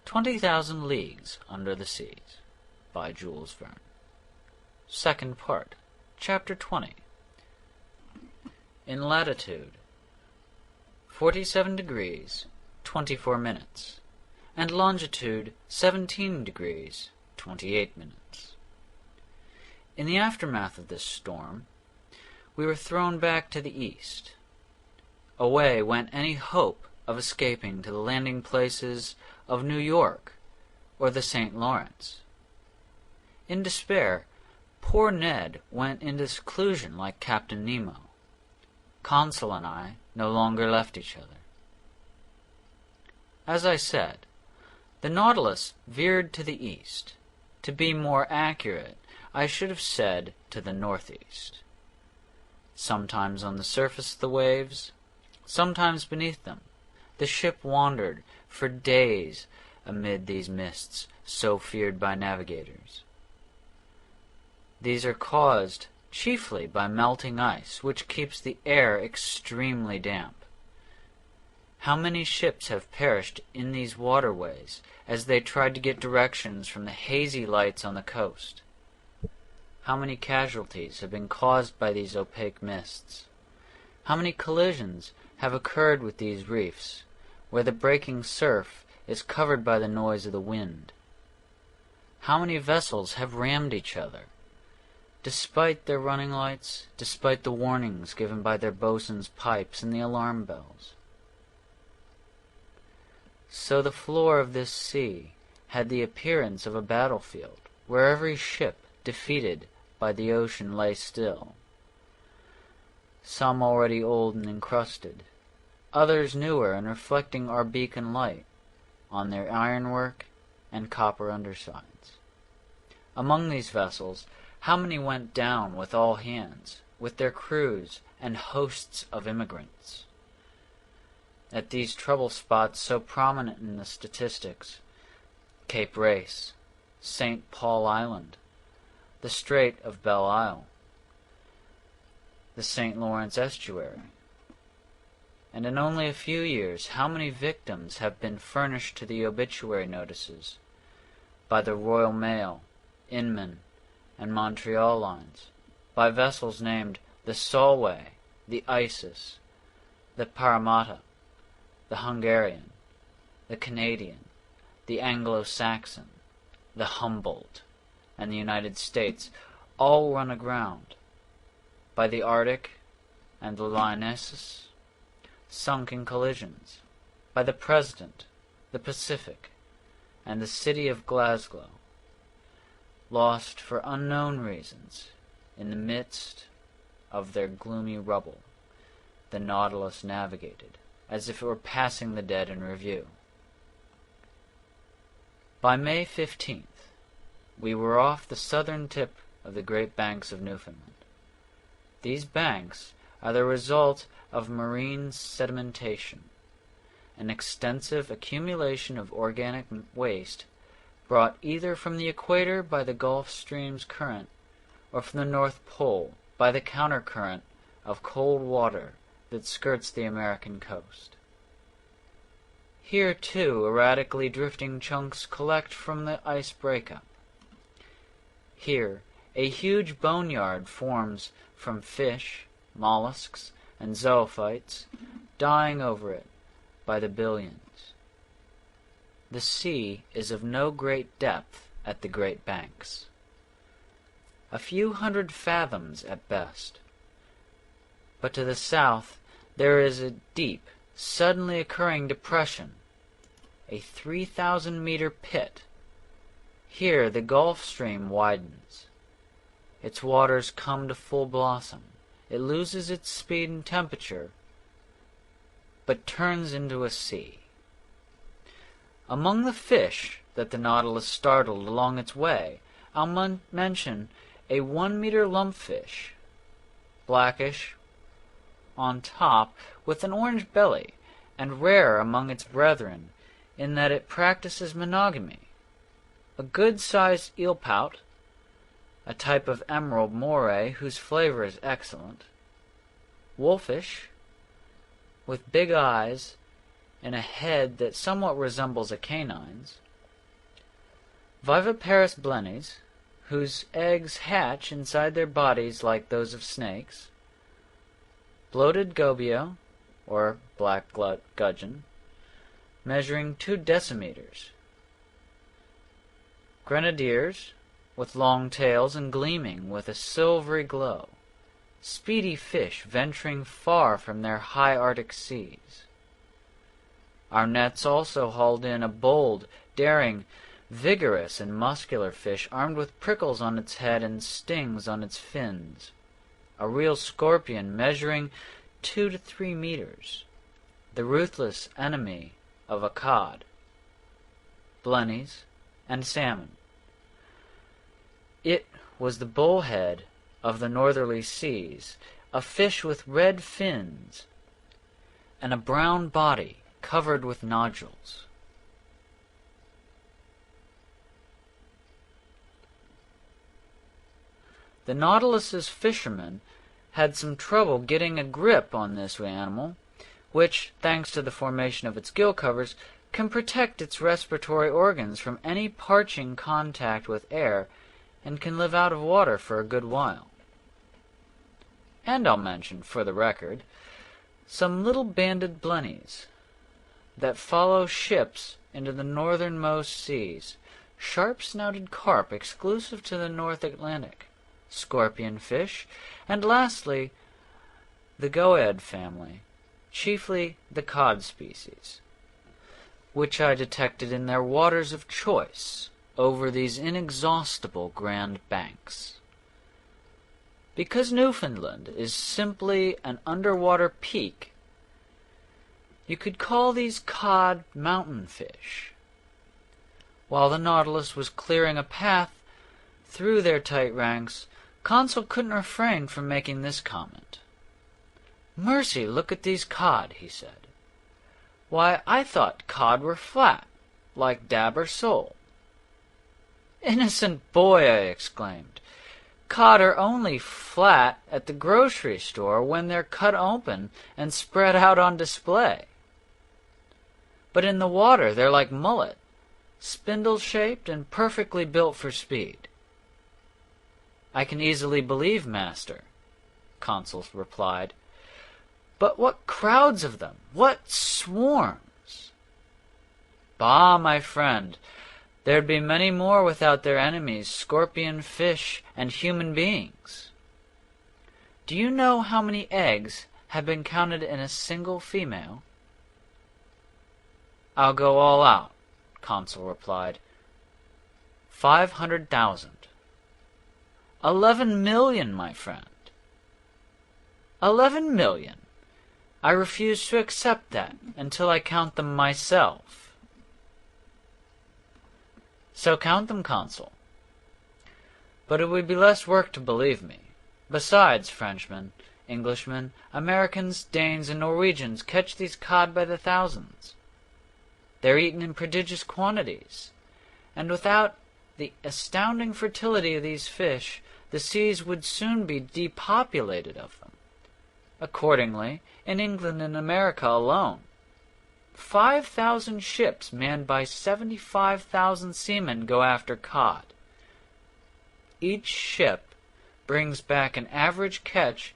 "20,000 Leagues Under the Seas" by Jules Verne. Second Part, Chapter 20. In latitude 47 degrees 24 minutes, and longitude 17 degrees 28 minutes. In the aftermath of this storm, we were thrown back to the east. Away went any hope of escaping to the landing places of New York or the St. Lawrence. In despair, poor Ned went into seclusion like Captain Nemo. Conseil and I no longer left each other. As I said, the Nautilus veered to the east. To be more accurate, I should have said to the northeast. Sometimes on the surface of the waves, sometimes beneath them, the ship wandered for days amid these mists so feared by navigators. These are caused chiefly by melting ice, which keeps the air extremely damp. How many ships have perished in these waterways as they tried to get directions from the hazy lights on the coast? How many casualties have been caused by these opaque mists? How many collisions have occurred with these reefs, where the breaking surf is covered by the noise of the wind? How many vessels have rammed each other, despite their running lights, despite the warnings given by their boatswain's pipes and the alarm bells? So the floor of this sea had the appearance of a battlefield, where every ship defeated by the ocean lay still, some already old and encrusted, others newer and reflecting our beacon light on their ironwork and copper undersides. Among these vessels, how many went down with all hands, with their crews and hosts of immigrants? At these trouble spots so prominent in the statistics, Cape Race, St. Paul Island, the Strait of Belle Isle, the St. Lawrence Estuary, and in only a few years how many victims have been furnished to the obituary notices by the Royal Mail, Inman, and Montreal lines, by vessels named the Solway, the Isis, the Parramatta, the Hungarian, the Canadian, the Anglo-Saxon, the Humboldt, and the United States, all run aground, by the Arctic and the Lionesses, sunk in collisions, by the President, the Pacific, and the city of Glasgow, lost for unknown reasons in the midst of their gloomy rubble. The Nautilus navigated, as if it were passing the dead in review. By May 15th, we were off the southern tip of the Great Banks of Newfoundland. These banks are the result of marine sedimentation, an extensive accumulation of organic waste brought either from the equator by the Gulf Stream's current or from the North Pole by the countercurrent of cold water that skirts the American coast. Here, too, erratically drifting chunks collect from the ice breakup. Here, a huge boneyard forms from fish, mollusks, and zoophytes dying over it by the billions. The sea is of no great depth at the Great Banks, a few hundred fathoms at best. But to the south there is a deep, suddenly occurring depression, a 3,000-meter pit. Here the Gulf Stream widens. Its waters come to full blossom. It loses its speed and temperature, but turns into a sea. Among the fish that the Nautilus startled along its way, I'll mention a 1-meter lumpfish, blackish on top with an orange belly, and rare among its brethren in that it practices monogamy. A good-sized eelpout, a type of emerald moray whose flavor is excellent. Wolfish, with big eyes and a head that somewhat resembles a canine's. Viviparous blennies, whose eggs hatch inside their bodies like those of snakes. Bloated gobio, or black gudgeon, measuring 2 decimeters. Grenadiers, with long tails and gleaming with a silvery glow. Speedy fish venturing far from their high Arctic seas. Our nets also hauled in a bold, daring, vigorous, and muscular fish armed with prickles on its head and stings on its fins. A real scorpion measuring 2 to 3 meters, the ruthless enemy of a cod, blennies, and salmon. It was the bullhead of the northerly seas, a fish with red fins and a brown body covered with nodules. The Nautilus's fishermen had some trouble getting a grip on this animal, which, thanks to the formation of its gill covers, can protect its respiratory organs from any parching contact with air and can live out of water for a good while. And I'll mention, for the record, some little banded blennies that follow ships into the northernmost seas, sharp-snouted carp exclusive to the North Atlantic, scorpion fish, and lastly, the goad family, chiefly the cod species, which I detected in their waters of choice over these inexhaustible Grand Banks. Because Newfoundland is simply an underwater peak, you could call these cod mountain fish. While the Nautilus was clearing a path through their tight ranks, Conseil couldn't refrain from making this comment. "Mercy, look at these cod," he said. "Why, I thought cod were flat, like dab or sole." "Innocent boy," I exclaimed. "Cod are only flat at the grocery store when they're cut open and spread out on display. But in the water they're like mullet, spindle-shaped and perfectly built for speed." "I can easily believe, master," Conseil replied. "But what crowds of them! What swarms!" "Bah, my friend, there'd be many more without their enemies, scorpion fish and human beings. Do you know how many eggs have been counted in a single female?" "I'll go all out," Conseil replied. 500,000. 11 million, my friend. 11 million. I refuse to accept that until I count them myself. So count them, Conseil. But it would be less work to believe me. Besides, Frenchmen, Englishmen, Americans, Danes, and Norwegians catch these cod by the thousands. They're eaten in prodigious quantities, and without the astounding fertility of these fish, the seas would soon be depopulated of them. Accordingly, in England and America alone, 5,000 ships manned by 75,000 seamen go after cod. Each ship brings back an average catch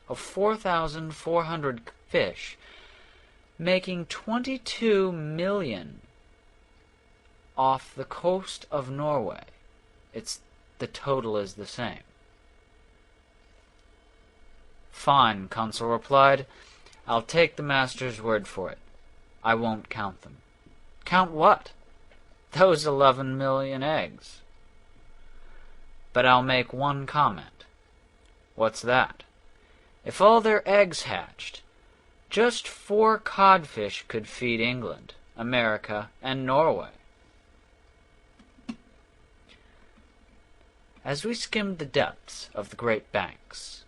of 4,400 fish, making 22 million off the coast of Norway. The total is the same. "Fine," Conseil replied. "I'll take the master's word for it. I won't count them." "Count what?" "Those 11 million eggs." "But I'll make one comment." "What's that?" "If all their eggs hatched, just 4 codfish could feed England, America, and Norway." As we skimmed the depths of the Great Banks,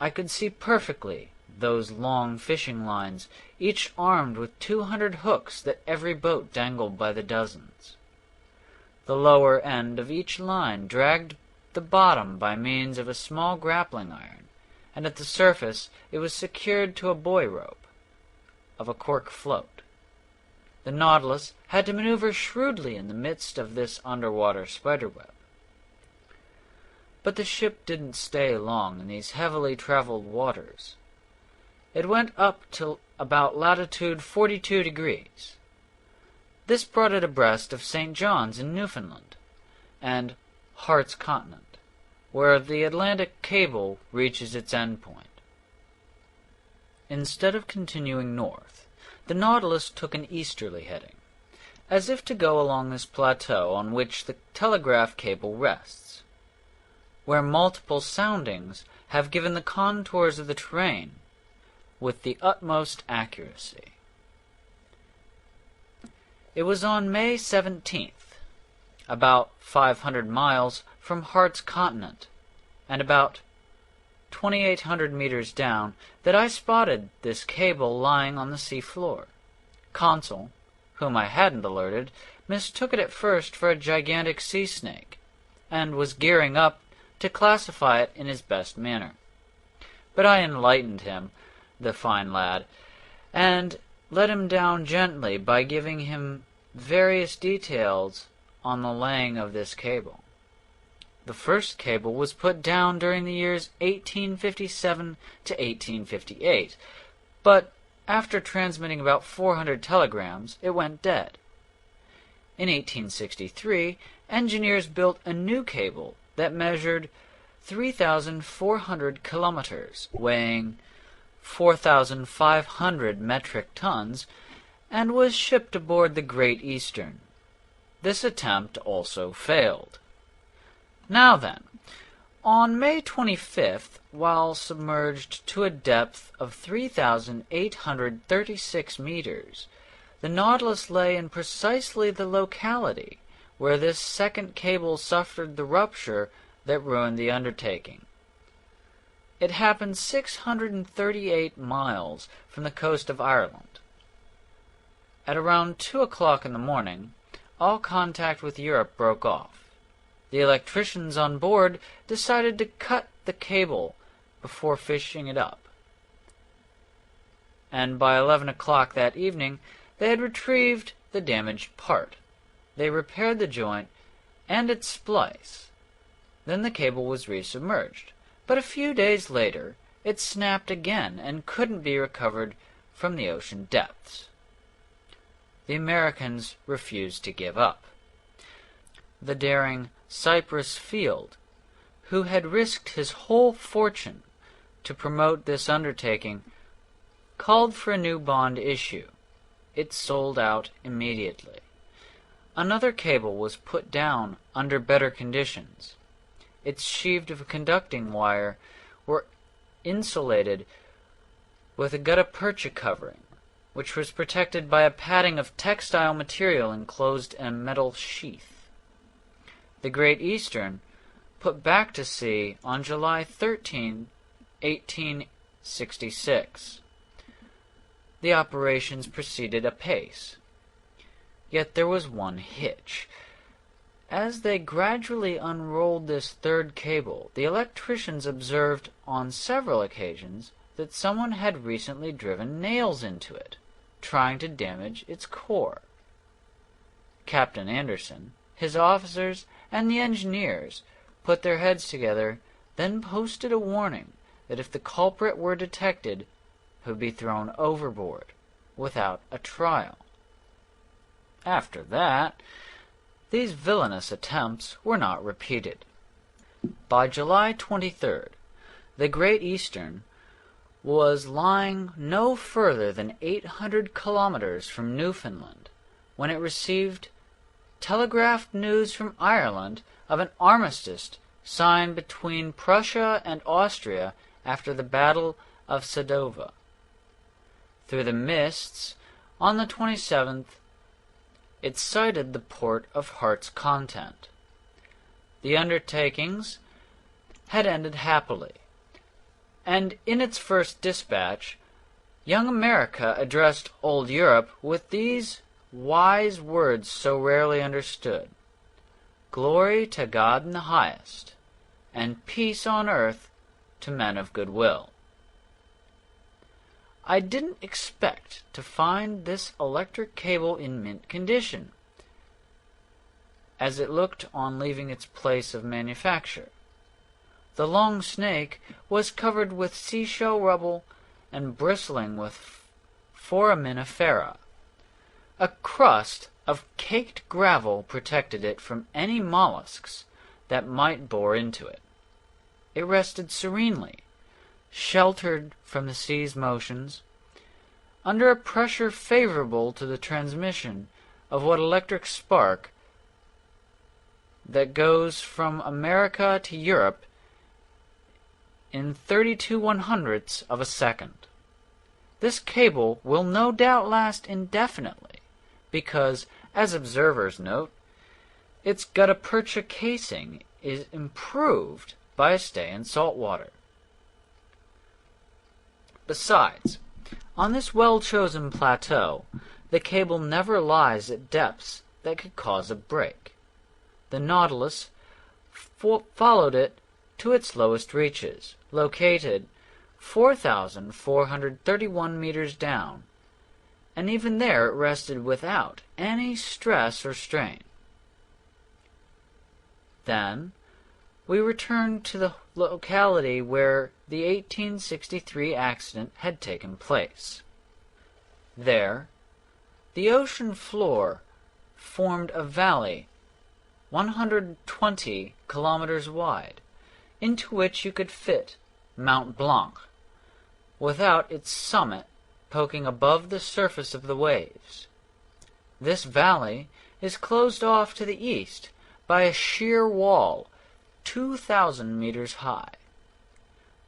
I could see perfectly those long fishing lines, each armed with 200 hooks that every boat dangled by the dozens. The lower end of each line dragged the bottom by means of a small grappling iron, and at the surface it was secured to a buoy rope of a cork float. The Nautilus had to maneuver shrewdly in the midst of this underwater spiderweb. But the ship didn't stay long in these heavily traveled waters. It went up to about latitude 42 degrees. This brought it abreast of St. John's in Newfoundland and Heart's Continent, where the Atlantic cable reaches its end point. Instead of continuing north, the Nautilus took an easterly heading, as if to go along this plateau on which the telegraph cable rests, where multiple soundings have given the contours of the terrain with the utmost accuracy. It was on May 17th, about 500 miles from Heart's Continent, and about 2,800 meters down, that I spotted this cable lying on the sea floor. Conseil, whom I hadn't alerted, mistook it at first for a gigantic sea snake, and was gearing up to classify it in his best manner. But I enlightened him, the fine lad, and let him down gently by giving him various details on the laying of this cable. The first cable was put down during the years 1857 to 1858, but after transmitting about 400 telegrams, it went dead. In 1863, engineers built a new cable that measured 3,400 kilometers, weighing 4,500 metric tons, and was shipped aboard the Great Eastern. This attempt also failed. Now then, On May 25th, while submerged to a depth of 3,836 meters, the Nautilus lay in precisely the locality where this second cable suffered the rupture that ruined the undertaking. It happened 638 miles from the coast of Ireland. At around 2 o'clock in the morning, all contact with Europe broke off. The electricians on board decided to cut the cable before fishing it up. And by 11 o'clock that evening, they had retrieved the damaged part. They repaired the joint and its splice. Then the cable was resubmerged. But a few days later, it snapped again and couldn't be recovered from the ocean depths. The Americans refused to give up. The daring Cypress Field, who had risked his whole fortune to promote this undertaking, called for a new bond issue. It sold out immediately. Another cable was put down under better conditions. Its sheaves of conducting wire were insulated with a gutta percha covering, which was protected by a padding of textile material enclosed in a metal sheath. The Great Eastern put back to sea on July 13, 1866. The operations proceeded apace. Yet there was one hitch. As they gradually unrolled this third cable, the electricians observed on several occasions that someone had recently driven nails into it, trying to damage its core. Captain Anderson, his officers, and the engineers put their heads together, then posted a warning that if the culprit were detected, he would be thrown overboard without a trial. After that, these villainous attempts were not repeated. By July 23rd, the Great Eastern was lying no further than 800 kilometers from Newfoundland when it received telegraphed news from Ireland of an armistice signed between Prussia and Austria after the Battle of Sadova. Through the mists, on the 27th, it sighted the port of Heart's Content. The undertakings had ended happily, and in its first dispatch, young America addressed old Europe with these wise words so rarely understood: "Glory to God in the highest, and peace on earth to men of good will." I didn't expect to find this electric cable in mint condition, as it looked on leaving its place of manufacture. The long snake was covered with seashell rubble and bristling with foraminifera. A crust of caked gravel protected it from any mollusks that might bore into it. It rested serenely, sheltered from the sea's motions, under a pressure favorable to the transmission of what electric spark that goes from America to Europe in 32/100ths of a second. This cable will no doubt last indefinitely, because, as observers note, its gutta percha casing is improved by a stay in salt water. Besides, on this well-chosen plateau, the cable never lies at depths that could cause a break. The Nautilus followed it to its lowest reaches, located 4,431 meters down, and even there it rested without any stress or strain. Then we returned to the locality where the 1863 accident had taken place. There, the ocean floor formed a valley 120 kilometers wide, into which you could fit Mount Blanc, without its summit poking above the surface of the waves. This valley is closed off to the east by a sheer wall 2,000 meters high.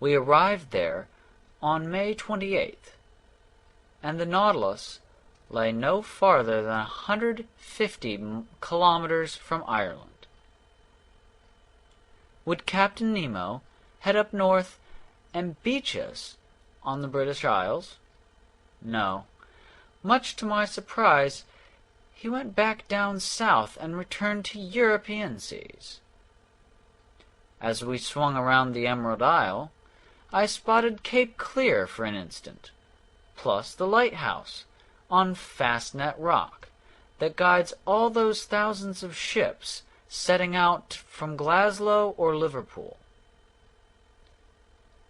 We arrived there on May 28th, and the Nautilus lay no farther than 150 kilometers from Ireland. Would Captain Nemo head up north and beach us on the British Isles? No. Much to my surprise, he went back down south and returned to European seas. As we swung around the Emerald Isle, I spotted Cape Clear for an instant, plus the lighthouse on Fastnet Rock that guides all those thousands of ships setting out from Glasgow or Liverpool.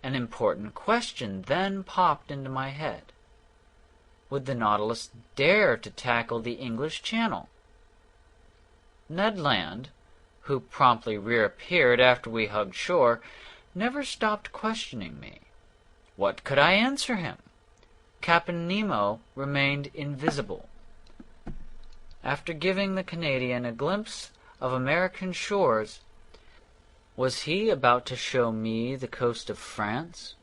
An important question then popped into my head. Would the Nautilus dare to tackle the English Channel? Ned Land, who promptly reappeared after we hugged shore, never stopped questioning me. What could I answer him? Captain Nemo remained invisible. After giving the Canadian a glimpse of American shores, was he about to show me the coast of France?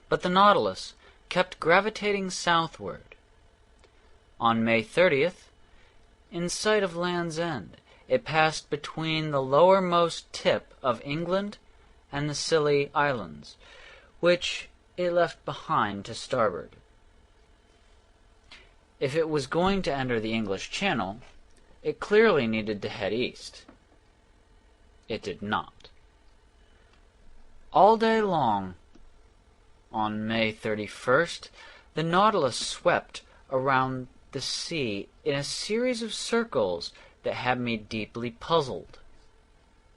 But the Nautilus kept gravitating southward. On May 30th, in sight of Land's End, it passed between the lowermost tip of England and the Scilly Islands, which it left behind to starboard. If it was going to enter the English Channel, it clearly needed to head east. It did not. All day long, on May 31st, the Nautilus swept around the sea in a series of circles that had me deeply puzzled.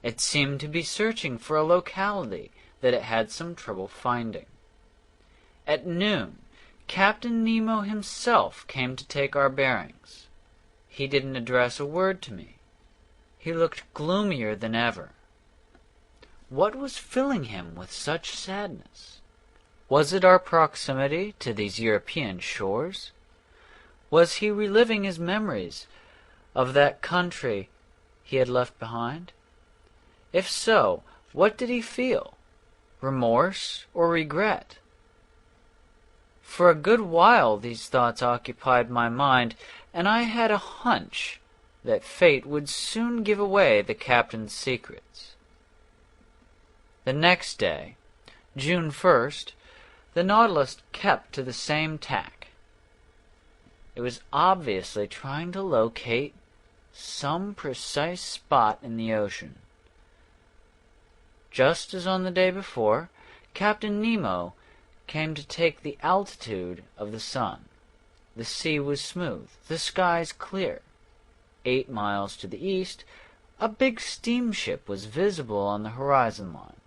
It seemed to be searching for a locality that it had some trouble finding. At noon, Captain Nemo himself came to take our bearings. He didn't address a word to me. He looked gloomier than ever. What was filling him with such sadness? Was it our proximity to these European shores? Was he reliving his memories of that country he had left behind? If so, what did he feel? Remorse or regret? For a good while these thoughts occupied my mind, and I had a hunch that fate would soon give away the captain's secrets. The next day, June 1st, the Nautilus kept to the same tack. It was obviously trying to locate some precise spot in the ocean. Just as on the day before, Captain Nemo came to take the altitude of the sun. The sea was smooth, the skies clear. 8 miles to the east, a big steamship was visible on the horizon line.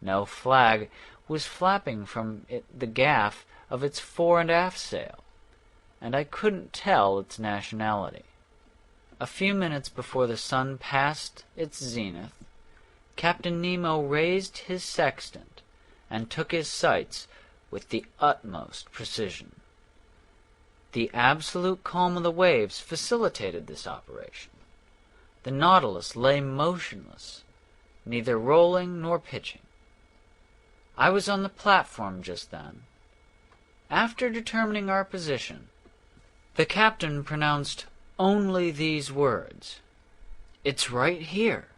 No flag was flapping from the gaff of its fore and aft sail, and I couldn't tell its nationality. A few minutes before the sun passed its zenith, Captain Nemo raised his sextant and took his sights with the utmost precision. The absolute calm of the waves facilitated this operation. The Nautilus lay motionless, neither rolling nor pitching. I was on the platform just then. After determining our position, the captain pronounced only these words, "It's right here."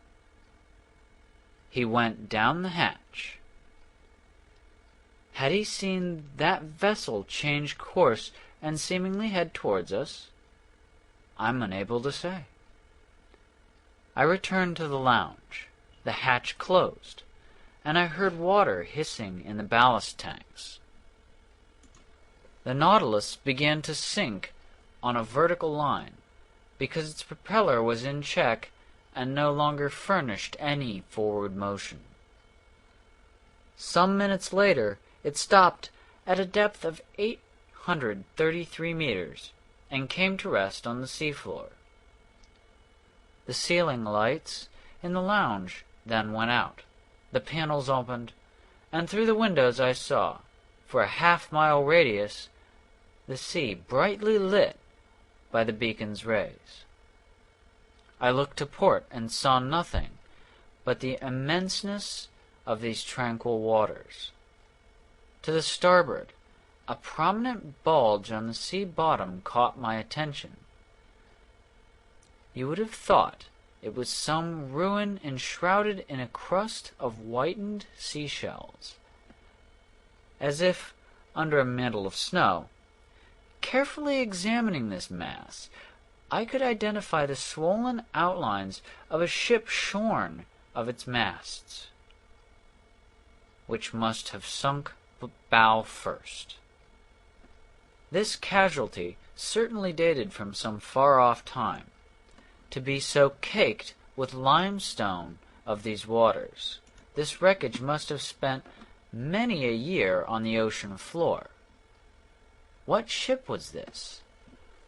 He went down the hatch. Had he seen that vessel change course and seemingly head towards us? I'm unable to say. I returned to the lounge. The hatch closed, and I heard water hissing in the ballast tanks. The Nautilus began to sink on a vertical line because its propeller was in check and no longer furnished any forward motion. Some minutes later, it stopped at a depth of 833 meters and came to rest on the seafloor. The ceiling lights in the lounge then went out. The panels opened, and through the windows I saw, for a half-mile radius, the sea brightly lit by the beacon's rays. I looked to port and saw nothing but the immenseness of these tranquil waters. To the starboard, a prominent bulge on the sea bottom caught my attention. You would have thought it was some ruin enshrouded in a crust of whitened seashells, as if under a mantle of snow. Carefully examining this mass, I could identify the swollen outlines of a ship shorn of its masts, which must have sunk bow first. This casualty certainly dated from some far-off time. To be so caked with limestone of these waters, this wreckage must have spent many a year on the ocean floor. What ship was this?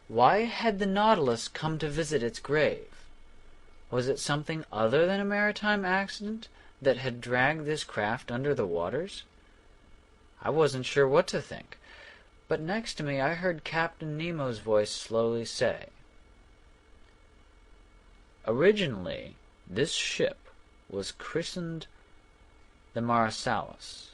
Why had the Nautilus come to visit its grave? Was it something other than a maritime accident that had dragged this craft under the waters? I wasn't sure what to think, but next to me I heard Captain Nemo's voice slowly say, "Originally, this ship was christened the Marsalis."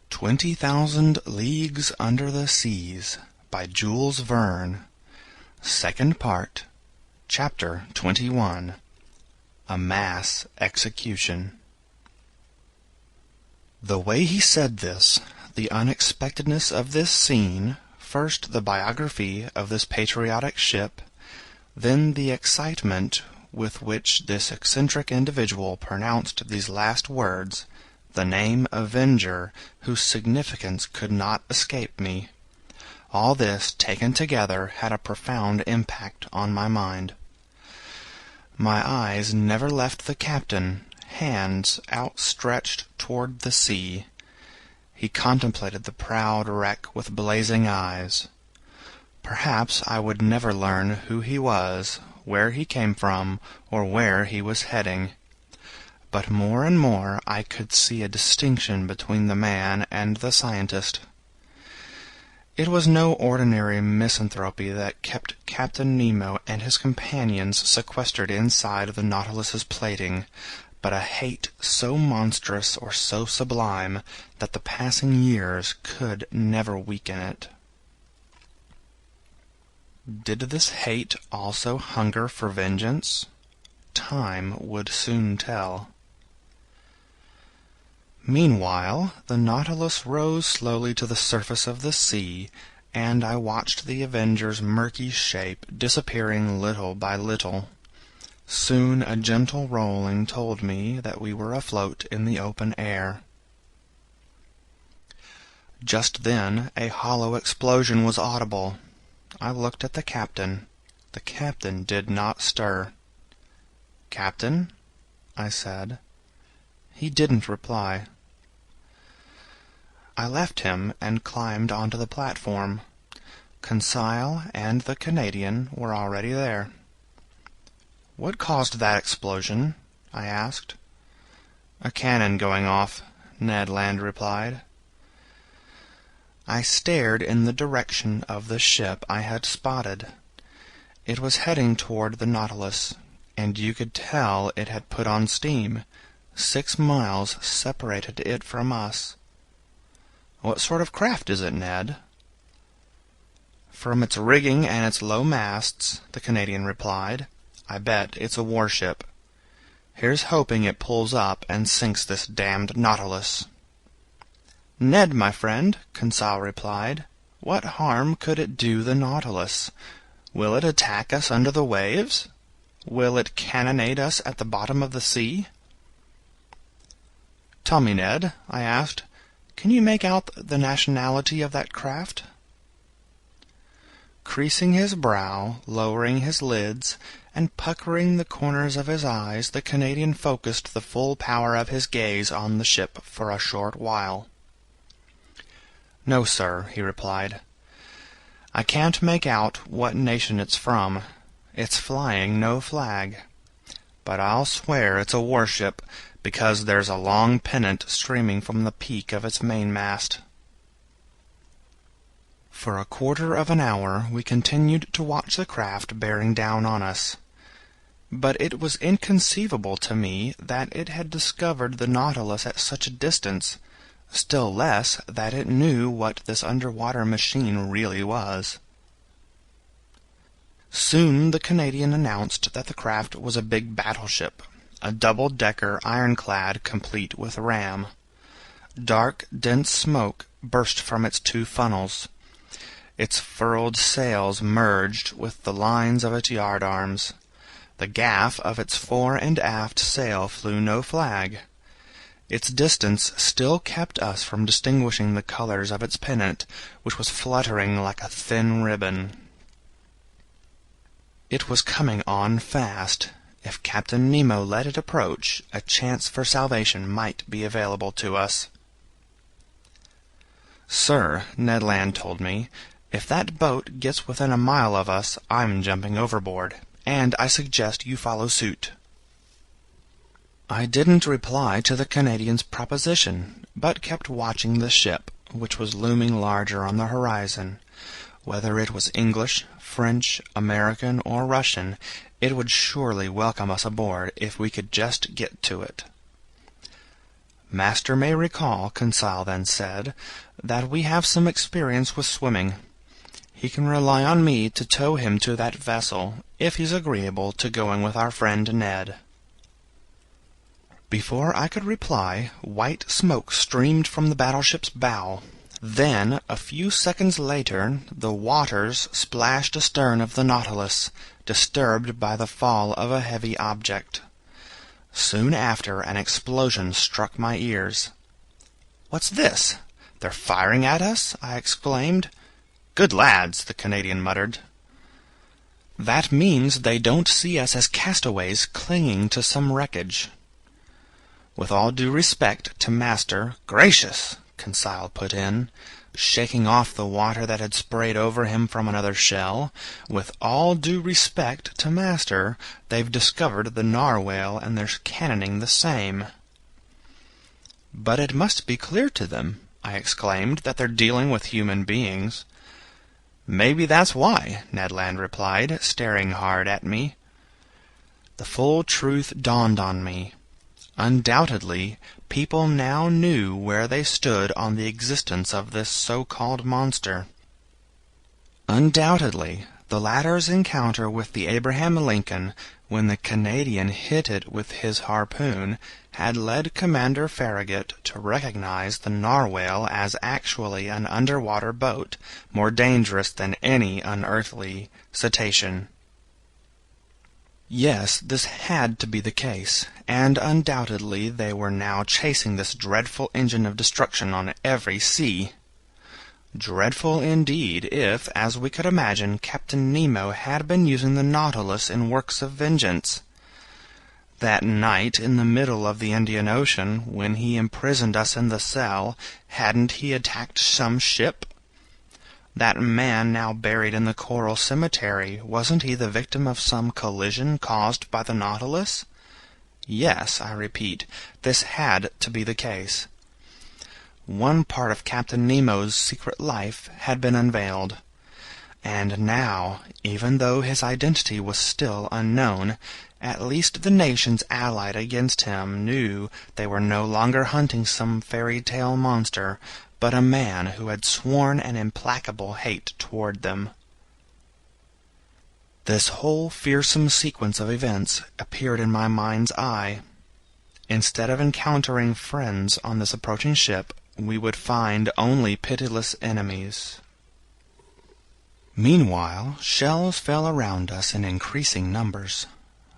"20,000 Leagues Under the Seas" by Jules Verne. Second part, Chapter 21. A Mass Execution. The way he said this, the unexpectedness of this scene, first the biography of this patriotic ship, then the excitement with which this eccentric individual pronounced these last words, the name Avenger, whose significance could not escape me, all this taken together had a profound impact on my mind. My eyes never left the captain, hands outstretched toward the sea. He contemplated the proud wreck with blazing eyes. Perhaps I would never learn who he was, where he came from, or where he was heading. But more and more I could see a distinction between the man and the scientist. It was no ordinary misanthropy that kept Captain Nemo and his companions sequestered inside the Nautilus's plating, but a hate so monstrous or so sublime that the passing years could never weaken it. Did this hate also hunger for vengeance? Time would soon tell. Meanwhile, the Nautilus rose slowly to the surface of the sea, and I watched the Avenger's murky shape disappearing little by little. Soon a gentle rolling told me that we were afloat in the open air. Just then a hollow explosion was audible. I looked at the captain. The captain did not stir. "Captain?" I said. He didn't reply. I left him and climbed onto the platform. Conseil and the Canadian were already there. "What caused that explosion?" I asked. "A cannon going off," Ned Land replied. I stared in the direction of the ship I had spotted. It was heading toward the Nautilus, and you could tell it had put on steam. 6 miles separated it from us. "What sort of craft is it, Ned?" "From its rigging and its low masts," the Canadian replied, "I bet it's a warship. Here's hoping it pulls up and sinks this damned Nautilus." "Ned, my friend," Conseil replied, "what harm could it do the Nautilus? Will it attack us under the waves? Will it cannonade us at the bottom of the sea?" "Tell me, Ned," I asked, "can you make out the nationality of that craft?" Creasing his brow, lowering his lids, and puckering the corners of his eyes, the Canadian focused the full power of his gaze on the ship for a short while. "No, sir," he replied. "I can't make out what nation it's from. It's flying no flag. But I'll swear it's a warship, because there's a long pennant streaming from the peak of its mainmast." For a quarter of an hour we continued to watch the craft bearing down on us. But it was inconceivable to me that it had discovered the Nautilus at such a distance, still less that it knew what this underwater machine really was. Soon the Canadian announced that the craft was a big battleship, a double-decker ironclad complete with ram. Dark, dense smoke burst from its 2 funnels. Its furled sails merged with the lines of its yardarms. The gaff of its fore and aft sail flew no flag. Its distance still kept us from distinguishing the colors of its pennant, which was fluttering like a thin ribbon. It was coming on fast. If Captain Nemo let it approach, a chance for salvation might be available to us. "Sir," Ned Land told me, "if that boat gets within a mile of us, I'm jumping overboard, and I suggest you follow suit." I didn't reply to the Canadian's proposition, but kept watching the ship, which was looming larger on the horizon. Whether it was English, French, American, or Russian, it would surely welcome us aboard if we could just get to it. "Master may recall," Conseil then said, "that we have some experience with swimming. He can rely on me to tow him to that vessel, if he's agreeable to going with our friend Ned." Before I could reply, white smoke streamed from the battleship's bow. Then, a few seconds later, the waters splashed astern of the Nautilus, disturbed by the fall of a heavy object. Soon after, an explosion struck my ears. "What's this? They're firing at us?" I exclaimed. "Good lads," the Canadian muttered. "That means they don't see us as castaways clinging to some wreckage." "With all due respect to master—" "Gracious!" Conseil put in, shaking off the water that had sprayed over him from another shell. "With all due respect to master, they've discovered the narwhal, and they're cannoning the same." "But it must be clear to them," I exclaimed, "that they're dealing with human beings." "Maybe that's why," Ned Land replied, staring hard at me. The full truth dawned on me. Undoubtedly, people now knew where they stood on the existence of this so-called monster. Undoubtedly, the latter's encounter with the Abraham Lincoln, when the Canadian hit it with his harpoon, had led Commander Farragut to recognize the narwhal as actually an underwater boat, more dangerous than any unearthly cetacean. Yes, this had to be the case, and undoubtedly they were now chasing this dreadful engine of destruction on every sea. Dreadful indeed if, as we could imagine, Captain Nemo had been using the Nautilus in works of vengeance. That night in the middle of the Indian Ocean, when he imprisoned us in the cell, hadn't he attacked some ship? That man now buried in the coral cemetery, wasn't he the victim of some collision caused by the Nautilus? Yes, I repeat, this had to be the case. One part of Captain Nemo's secret life had been unveiled. And now, even though his identity was still unknown, at least the nations allied against him knew they were no longer hunting some fairy-tale monster, but a man who had sworn an implacable hate toward them. This whole fearsome sequence of events appeared in my mind's eye. Instead of encountering friends on this approaching ship, we would find only pitiless enemies. Meanwhile, shells fell around us in increasing numbers.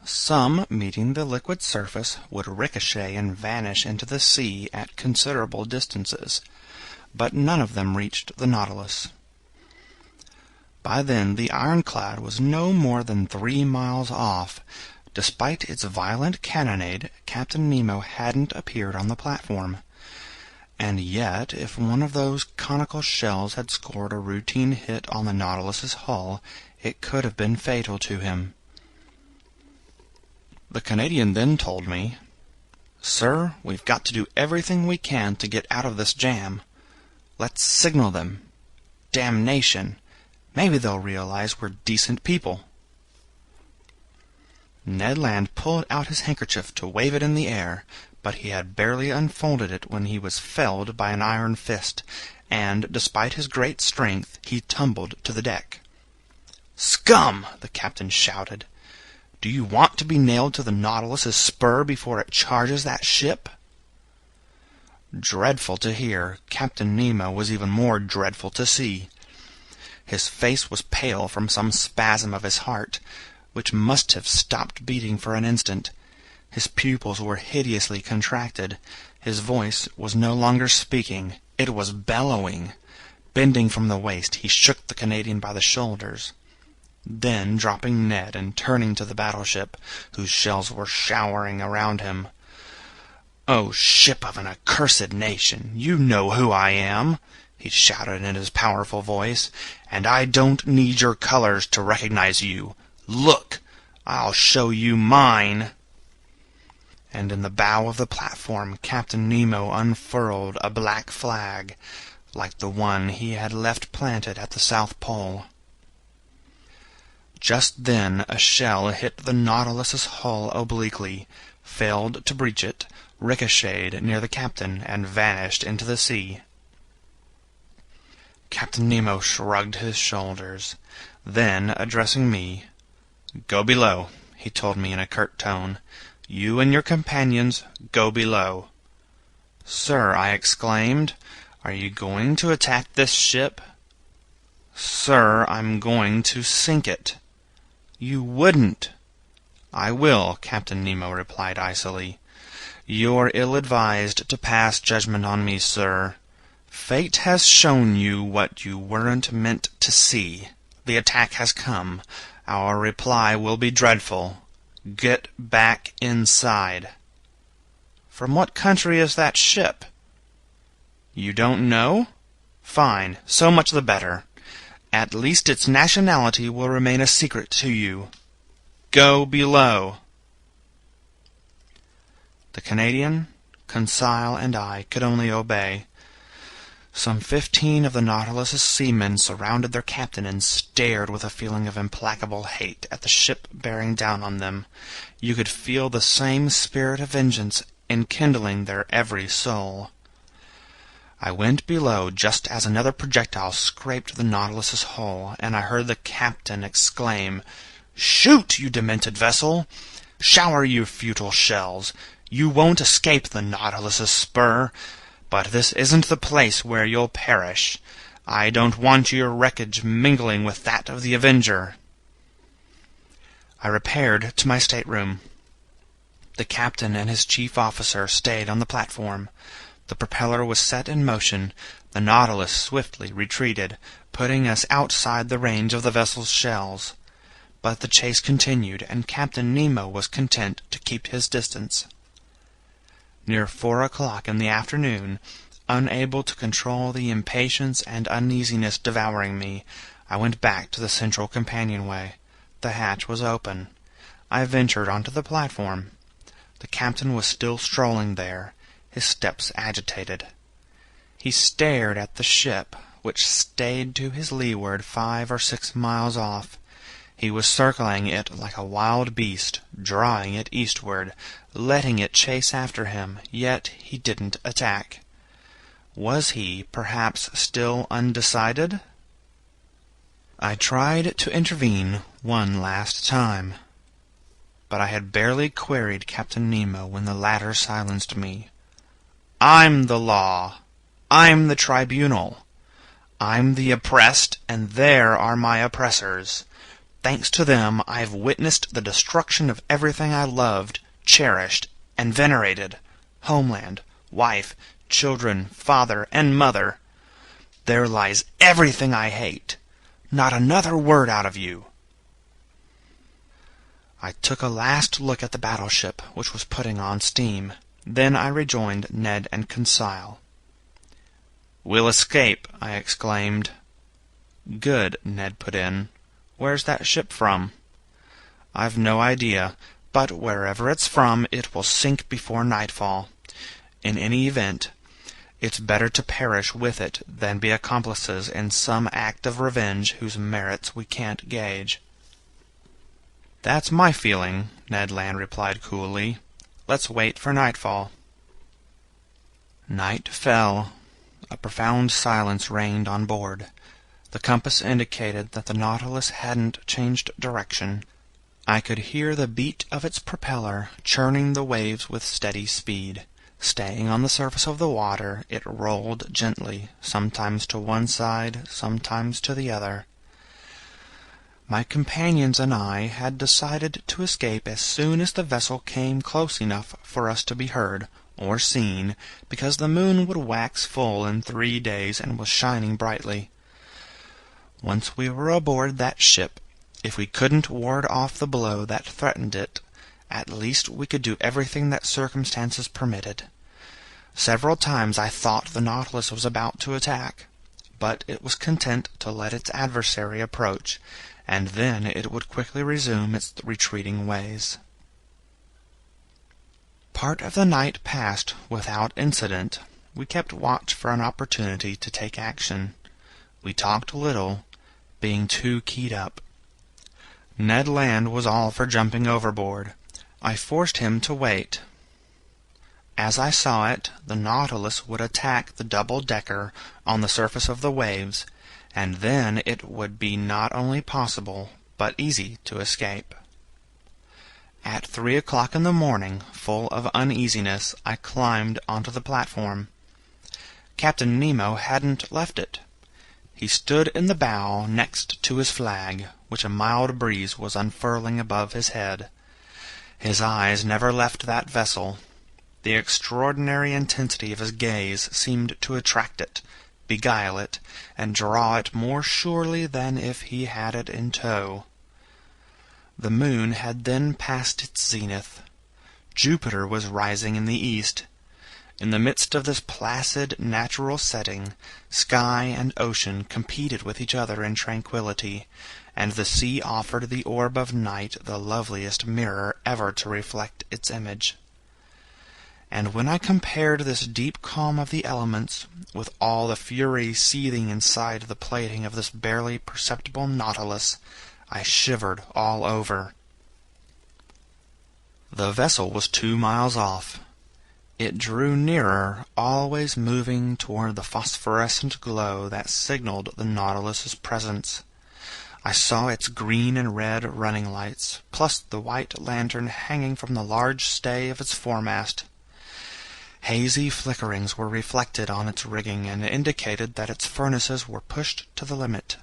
Some, meeting the liquid surface, would ricochet and vanish into the sea at considerable distances, but none of them reached the Nautilus. By then the ironclad was no more than 3 miles off. Despite its violent cannonade, Captain Nemo hadn't appeared on the platform. And yet, if one of those conical shells had scored a routine hit on the Nautilus's hull, it could have been fatal to him. The Canadian then told me, "Sir, we've got to do everything we can to get out of this jam. Let's signal them. Damnation! Maybe they'll realize we're decent people." Ned Land pulled out his handkerchief to wave it in the air, but he had barely unfolded it when he was felled by an iron fist, and, despite his great strength, he tumbled to the deck. "Scum!" the captain shouted. "Do you want to be nailed to the Nautilus's spur before it charges that ship?" Dreadful to hear, Captain Nemo was even more dreadful to see. His face was pale from some spasm of his heart, which must have stopped beating for an instant. His pupils were hideously contracted. His voice was no longer speaking, it was bellowing. Bending from the waist, he shook the Canadian by the shoulders. Then, dropping Ned and turning to the battleship, whose shells were showering around him, "O ship of an accursed nation, you know who I am," he shouted in his powerful voice, "and I don't need your colors to recognize you. Look! I'll show you mine!" And in the bow of the platform Captain Nemo unfurled a black flag, like the one he had left planted at the South Pole. Just then a shell hit the Nautilus's hull obliquely, failed to breach it, ricocheted near the captain, and vanished into the sea. Captain Nemo shrugged his shoulders. Then, addressing me, "Go below," he told me in a curt tone. "You and your companions go below." "Sir," I exclaimed, "are you going to attack this ship?" "Sir, I'm going to sink it." "You wouldn't." "I will," Captain Nemo replied icily. "You're ill-advised to pass judgment on me, sir. Fate has shown you what you weren't meant to see. The attack has come. Our reply will be dreadful. Get back inside." "From what country is that ship?" "You don't know? Fine, so much the better. At least its nationality will remain a secret to you. Go below." The Canadian, Conseil, and I could only obey. Some 15 of the Nautilus's seamen surrounded their captain and stared with a feeling of implacable hate at the ship bearing down on them. You could feel the same spirit of vengeance enkindling their every soul. I went below just as another projectile scraped the Nautilus's hull, and I heard the captain exclaim, "Shoot, you demented vessel! Shower your futile shells! You won't escape the Nautilus's spur! But this isn't the place where you'll perish. I don't want your wreckage mingling with that of the Avenger." I repaired to my stateroom. The captain and his chief officer stayed on the platform. The propeller was set in motion. The Nautilus swiftly retreated, putting us outside the range of the vessel's shells. But the chase continued, and Captain Nemo was content to keep his distance. Near 4 o'clock in the afternoon, unable to control the impatience and uneasiness devouring me, I went back to the central companionway. The hatch was open. I ventured onto the platform. The captain was still strolling there, his steps agitated. He stared at the ship, which stayed to his leeward 5 or 6 miles off. He was circling it like a wild beast, drawing it eastward, letting it chase after him, yet he didn't attack. Was he, perhaps, still undecided? I tried to intervene one last time, but I had barely queried Captain Nemo when the latter silenced me. "I'm the law. I'm the tribunal. I'm the oppressed, and there are my oppressors. Thanks to them, I've witnessed the destruction of everything I loved, cherished, and venerated: homeland, wife, children, father, and mother. There lies everything I hate. Not another word out of you." I took a last look at the battleship, which was putting on steam. Then I rejoined Ned and Conseil. "We'll escape," I exclaimed. "Good," Ned put in. "Where's that ship from?" "I've no idea, but wherever it's from, it will sink before nightfall. In any event, it's better to perish with it than be accomplices in some act of revenge whose merits we can't gauge." "That's my feeling," Ned Land replied coolly. "Let's wait for nightfall." Night fell. A profound silence reigned on board. The compass indicated that the Nautilus hadn't changed direction. I could hear the beat of its propeller, churning the waves with steady speed. Staying on the surface of the water, it rolled gently, sometimes to one side, sometimes to the other. My companions and I had decided to escape as soon as the vessel came close enough for us to be heard, or seen, because the moon would wax full in 3 days and was shining brightly. Once we were aboard that ship, if we couldn't ward off the blow that threatened it, at least we could do everything that circumstances permitted. Several times I thought the Nautilus was about to attack, but it was content to let its adversary approach, and then it would quickly resume its retreating ways. Part of the night passed without incident. We kept watch for an opportunity to take action. We talked little, being too keyed up. Ned Land was all for jumping overboard. I forced him to wait. As I saw it, the Nautilus would attack the double-decker on the surface of the waves, and then it would be not only possible, but easy to escape. At 3 o'clock in the morning, full of uneasiness, I climbed onto the platform. Captain Nemo hadn't left it. He stood in the bow next to his flag, which a mild breeze was unfurling above his head. His eyes never left that vessel. The extraordinary intensity of his gaze seemed to attract it, beguile it, and draw it more surely than if he had it in tow. The moon had then passed its zenith. Jupiter was rising in the east. In the midst of this placid, natural setting, sky and ocean competed with each other in tranquillity, and the sea offered the orb of night the loveliest mirror ever to reflect its image. And when I compared this deep calm of the elements with all the fury seething inside the plating of this barely perceptible Nautilus, I shivered all over. The vessel was 2 miles off. It drew nearer, always moving toward the phosphorescent glow that signaled the Nautilus's presence. I saw its green and red running lights, plus the white lantern hanging from the large stay of its foremast. Hazy flickerings were reflected on its rigging and indicated that its furnaces were pushed to the limit.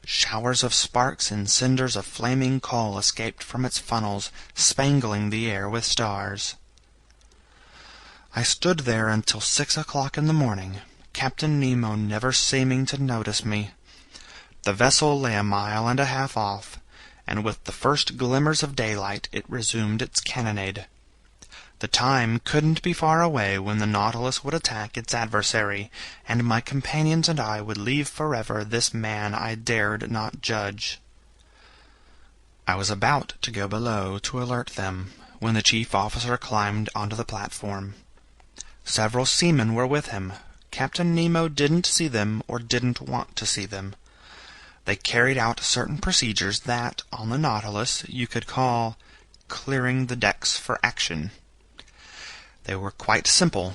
Showers of sparks and cinders of flaming coal escaped from its funnels, spangling the air with stars. I stood there until 6 o'clock in the morning, Captain Nemo never seeming to notice me. The vessel lay 1.5 miles off, and with the first glimmers of daylight it resumed its cannonade. The time couldn't be far away when the Nautilus would attack its adversary, and my companions and I would leave forever this man I dared not judge. I was about to go below to alert them, when the chief officer climbed onto the platform. Several seamen were with him. Captain Nemo didn't see them or didn't want to see them. They carried out certain procedures that, on the Nautilus, you could call clearing the decks for action. They were quite simple.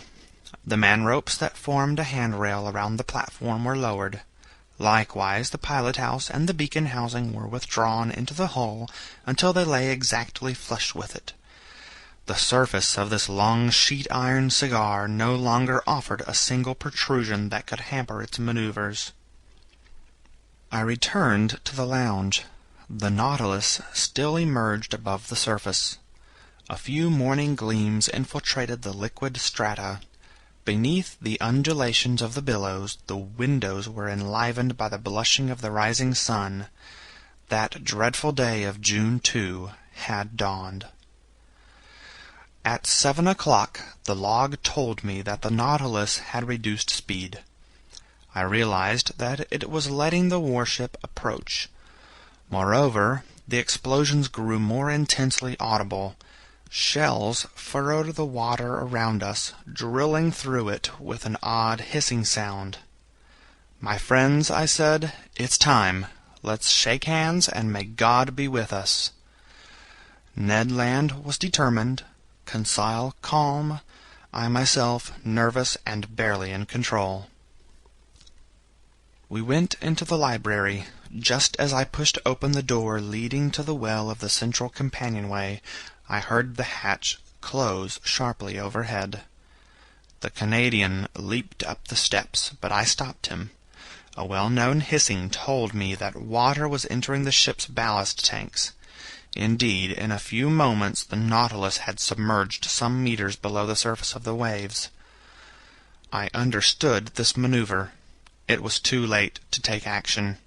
The man-ropes that formed a handrail around the platform were lowered. Likewise, the pilot-house and the beacon housing were withdrawn into the hull until they lay exactly flush with it. The surface of this long sheet-iron cigar no longer offered a single protrusion that could hamper its maneuvers. I returned to the lounge. The Nautilus still emerged above the surface. A few morning gleams infiltrated the liquid strata. Beneath the undulations of the billows, the windows were enlivened by the blushing of the rising sun. That dreadful day of June 2 had dawned. At 7 o'clock, the log told me that the Nautilus had reduced speed. I realized that it was letting the warship approach. Moreover, the explosions grew more intensely audible. Shells furrowed the water around us, drilling through it with an odd hissing sound. "My friends," I said, "it's time. Let's shake hands, and may God be with us." Ned Land was determined, Conseil calm, I myself nervous and barely in control. We went into the library. Just as I pushed open the door leading to the well of the central companionway, I heard the hatch close sharply overhead. The Canadian leaped up the steps, but I stopped him. A well-known hissing told me that water was entering the ship's ballast tanks. Indeed, in a few moments the Nautilus had submerged some meters below the surface of the waves. I understood this maneuver. It was too late to take action.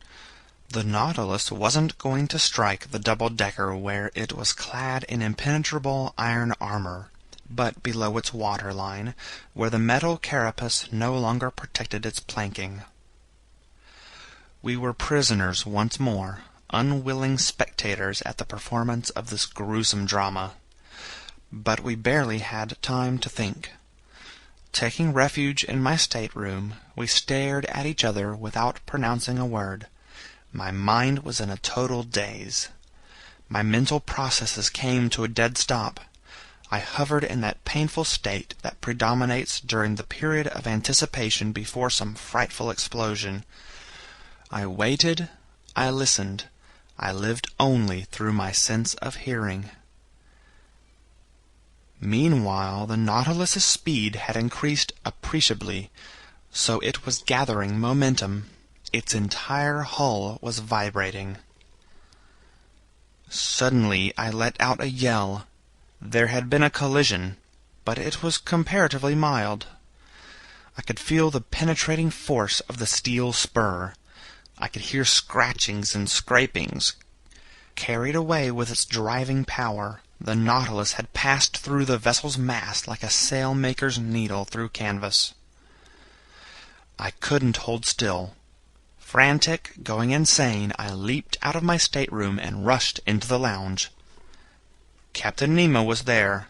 The Nautilus wasn't going to strike the double-decker where it was clad in impenetrable iron armor, but below its waterline, where the metal carapace no longer protected its planking. We were prisoners once more, unwilling spectators at the performance of this gruesome drama. But we barely had time to think. Taking refuge in my stateroom, we stared at each other without pronouncing a word. My mind was in a total daze. My mental processes came to a dead stop. I hovered in that painful state that predominates during the period of anticipation before some frightful explosion. I waited, I listened, I lived only through my sense of hearing. Meanwhile, the Nautilus's speed had increased appreciably, so it was gathering momentum. Its entire hull was vibrating. Suddenly I let out a yell. There had been a collision, but it was comparatively mild. I could feel the penetrating force of the steel spur. I could hear scratchings and scrapings. Carried away with its driving power, the Nautilus had passed through the vessel's mast like a sailmaker's needle through canvas. I couldn't hold still. Frantic, going insane, I leaped out of my stateroom and rushed into the lounge. Captain Nemo was there.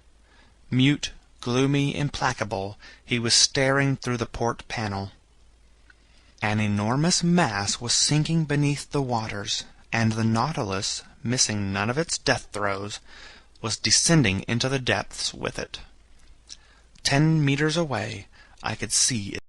Mute, gloomy, implacable, he was staring through the port panel. An enormous mass was sinking beneath the waters, and the Nautilus, missing none of its death throes, was descending into the depths with it. 10 meters away, I could see it.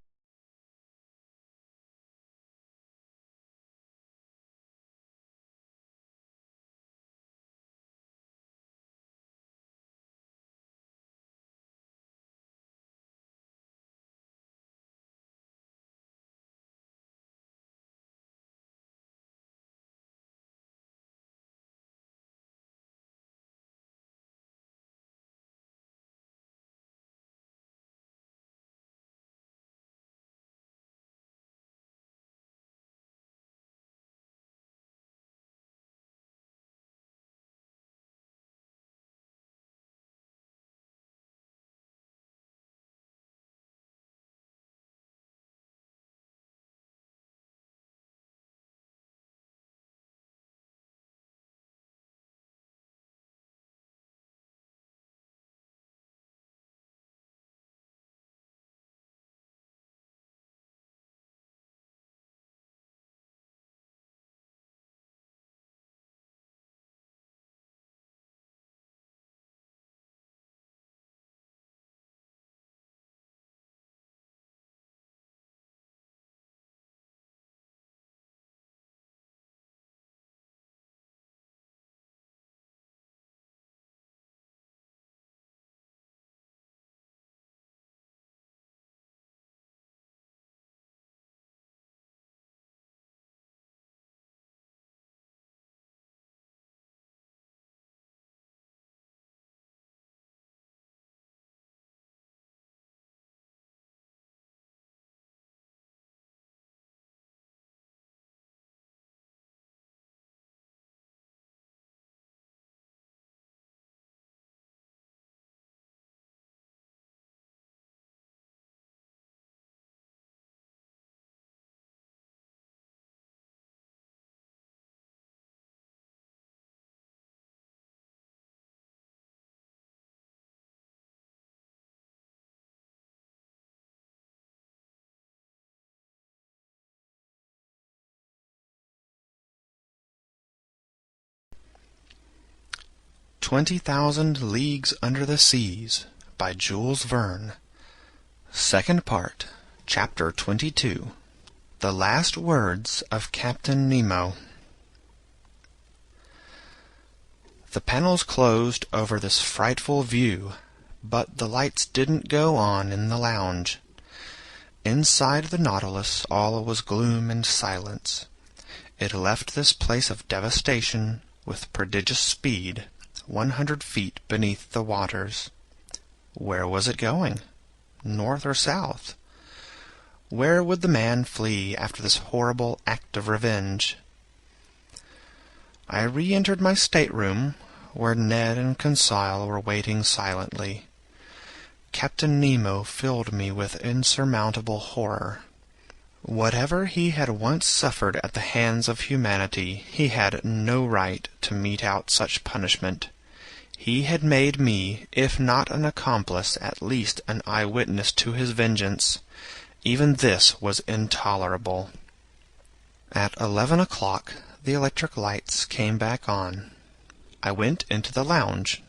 "20,000 Leagues Under the Seas" by Jules Verne. Second Part, Chapter 22. The Last Words of Captain Nemo. The panels closed over this frightful view, but the lights didn't go on in the lounge. Inside the Nautilus all was gloom and silence. It left this place of devastation with prodigious speed, 100 feet beneath the waters. Where was it going? North or south? Where would the man flee after this horrible act of revenge? I re-entered my stateroom, where Ned and Conseil were waiting silently. Captain Nemo filled me with insurmountable horror. Whatever he had once suffered at the hands of humanity, he had no right to mete out such punishment. He had made me, if not an accomplice, at least an eyewitness to his vengeance. Even this was intolerable. At 11 o'clock, the electric lights came back on. I went into the lounge.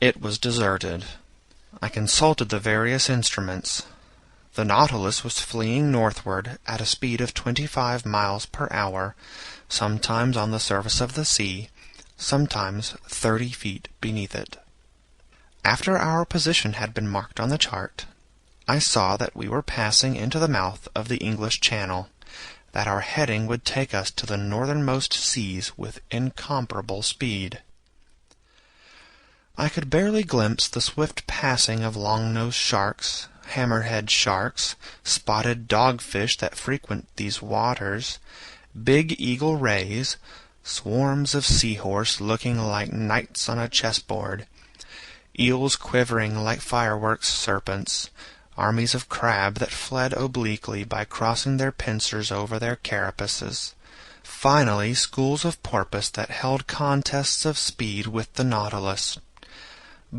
It was deserted. I consulted the various instruments. The Nautilus was fleeing northward at a speed of 25 miles per hour, sometimes on the surface of the sea, sometimes 30 feet beneath it. After our position had been marked on the chart, I saw that we were passing into the mouth of the English Channel, that our heading would take us to the northernmost seas with incomparable speed. I could barely glimpse the swift passing of long-nosed sharks, hammerhead sharks, spotted dogfish that frequent these waters, big eagle rays, swarms of seahorse looking like knights on a chessboard, eels quivering like fireworks serpents, armies of crab that fled obliquely by crossing their pincers over their carapaces, finally schools of porpoise that held contests of speed with the Nautilus.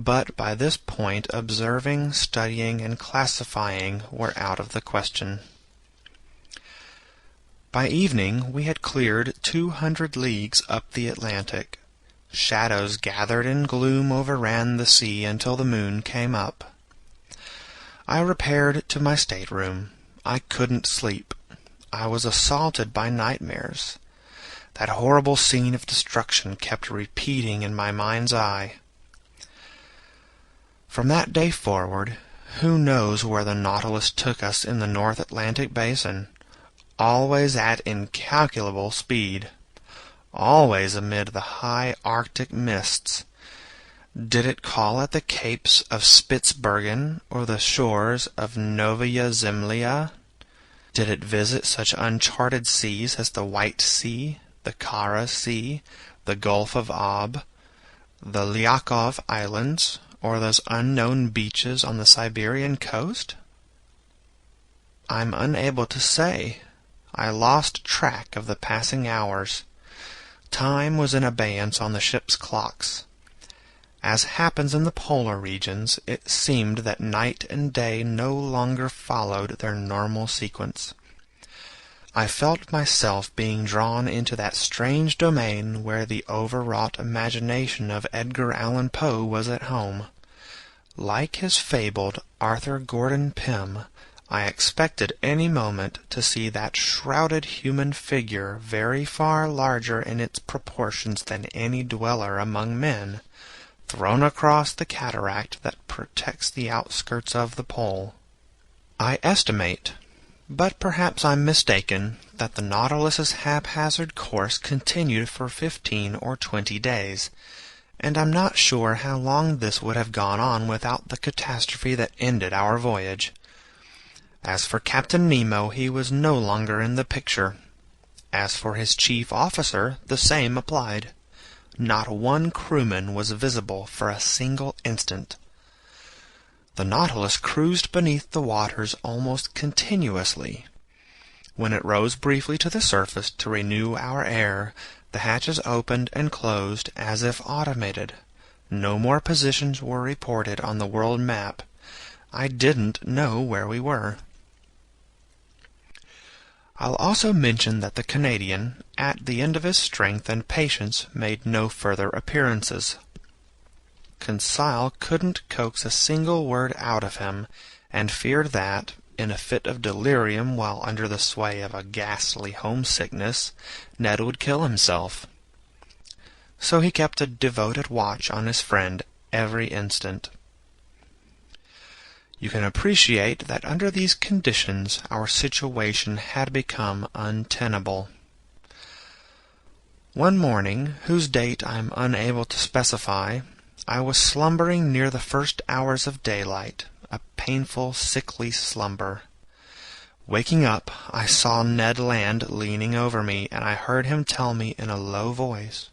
but by this point observing, studying, and classifying were out of the question. By evening we had cleared 200 leagues up the Atlantic. Shadows gathered and gloom overran the sea until the moon came up. I repaired to my stateroom. I couldn't sleep. I was assaulted by nightmares. That horrible scene of destruction kept repeating in my mind's eye. From that day forward, who knows where the Nautilus took us in the North Atlantic basin, always at incalculable speed, always amid the high Arctic mists. Did it call at the capes of Spitzbergen or the shores of Novaya Zemlya? Did it visit such uncharted seas as the White Sea, the Kara Sea, the Gulf of Ob, the Lyakov Islands, or those unknown beaches on the Siberian coast? I'm unable to say. I lost track of the passing hours. Time was in abeyance on the ship's clocks. As happens in the polar regions, it seemed that night and day no longer followed their normal sequence. I felt myself being drawn into that strange domain where the overwrought imagination of Edgar Allan Poe was at home. Like his fabled Arthur Gordon Pym, I expected any moment to see that shrouded human figure very far larger in its proportions than any dweller among men, thrown across the cataract that protects the outskirts of the pole. I estimate, but perhaps I'm mistaken, that the Nautilus's haphazard course continued for 15 or 20 days, and I'm not sure how long this would have gone on without the catastrophe that ended our voyage. As for Captain Nemo, he was no longer in the picture. As for his chief officer, the same applied. Not one crewman was visible for a single instant. The Nautilus cruised beneath the waters almost continuously. When it rose briefly to the surface to renew our air, the hatches opened and closed as if automated. No more positions were reported on the world map. I didn't know where we were. I'll also mention that the Canadian, at the end of his strength and patience, made no further appearances. Conseil couldn't coax a single word out of him, and feared that, in a fit of delirium while under the sway of a ghastly homesickness, Ned would kill himself. So he kept a devoted watch on his friend every instant. You can appreciate that under these conditions our situation had become untenable. One morning, whose date I am unable to specify, I was slumbering near the first hours of daylight, a painful, sickly slumber. Waking up, I saw Ned Land leaning over me, and I heard him tell me in a low voice,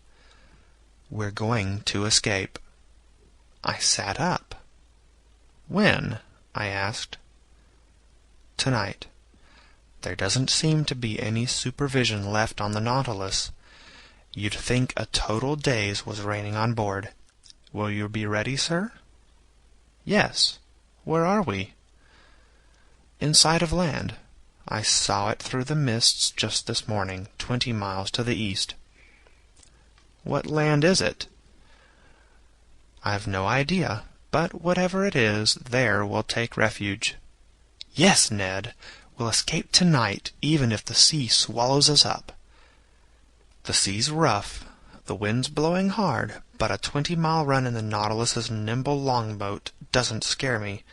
"We're going to escape." I sat up. "When?" I asked. "Tonight. There doesn't seem to be any supervision left on the Nautilus. You'd think a total daze was reigning on board. Will you be ready, sir?" "Yes. Where are we?" "In sight of land. I saw it through the mists just this morning, 20 miles to the east." "What land is it?" "I've no idea. But whatever it is, there we'll take refuge." "Yes, Ned, we'll escape tonight, even if the sea swallows us up." "The sea's rough, the wind's blowing hard, but a 20-mile run in the Nautilus's nimble longboat doesn't scare me.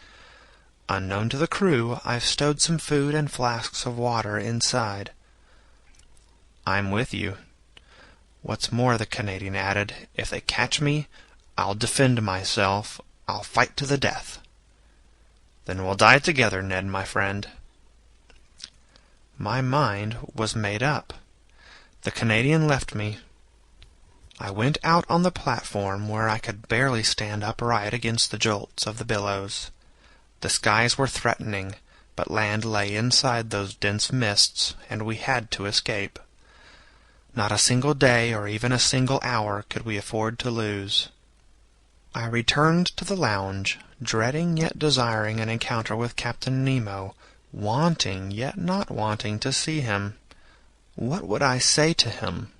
Unknown to the crew, I've stowed some food and flasks of water inside." "I'm with you." "What's more," the Canadian added, "if they catch me, I'll defend myself. I'll fight to the death." "Then we'll die together, Ned, my friend." My mind was made up. The Canadian left me. I went out on the platform, where I could barely stand upright against the jolts of the billows. The skies were threatening, but land lay inside those dense mists, and we had to escape. Not a single day or even a single hour could we afford to lose. I returned to the lounge, dreading yet desiring an encounter with Captain Nemo, wanting yet not wanting to see him. What would I say to him?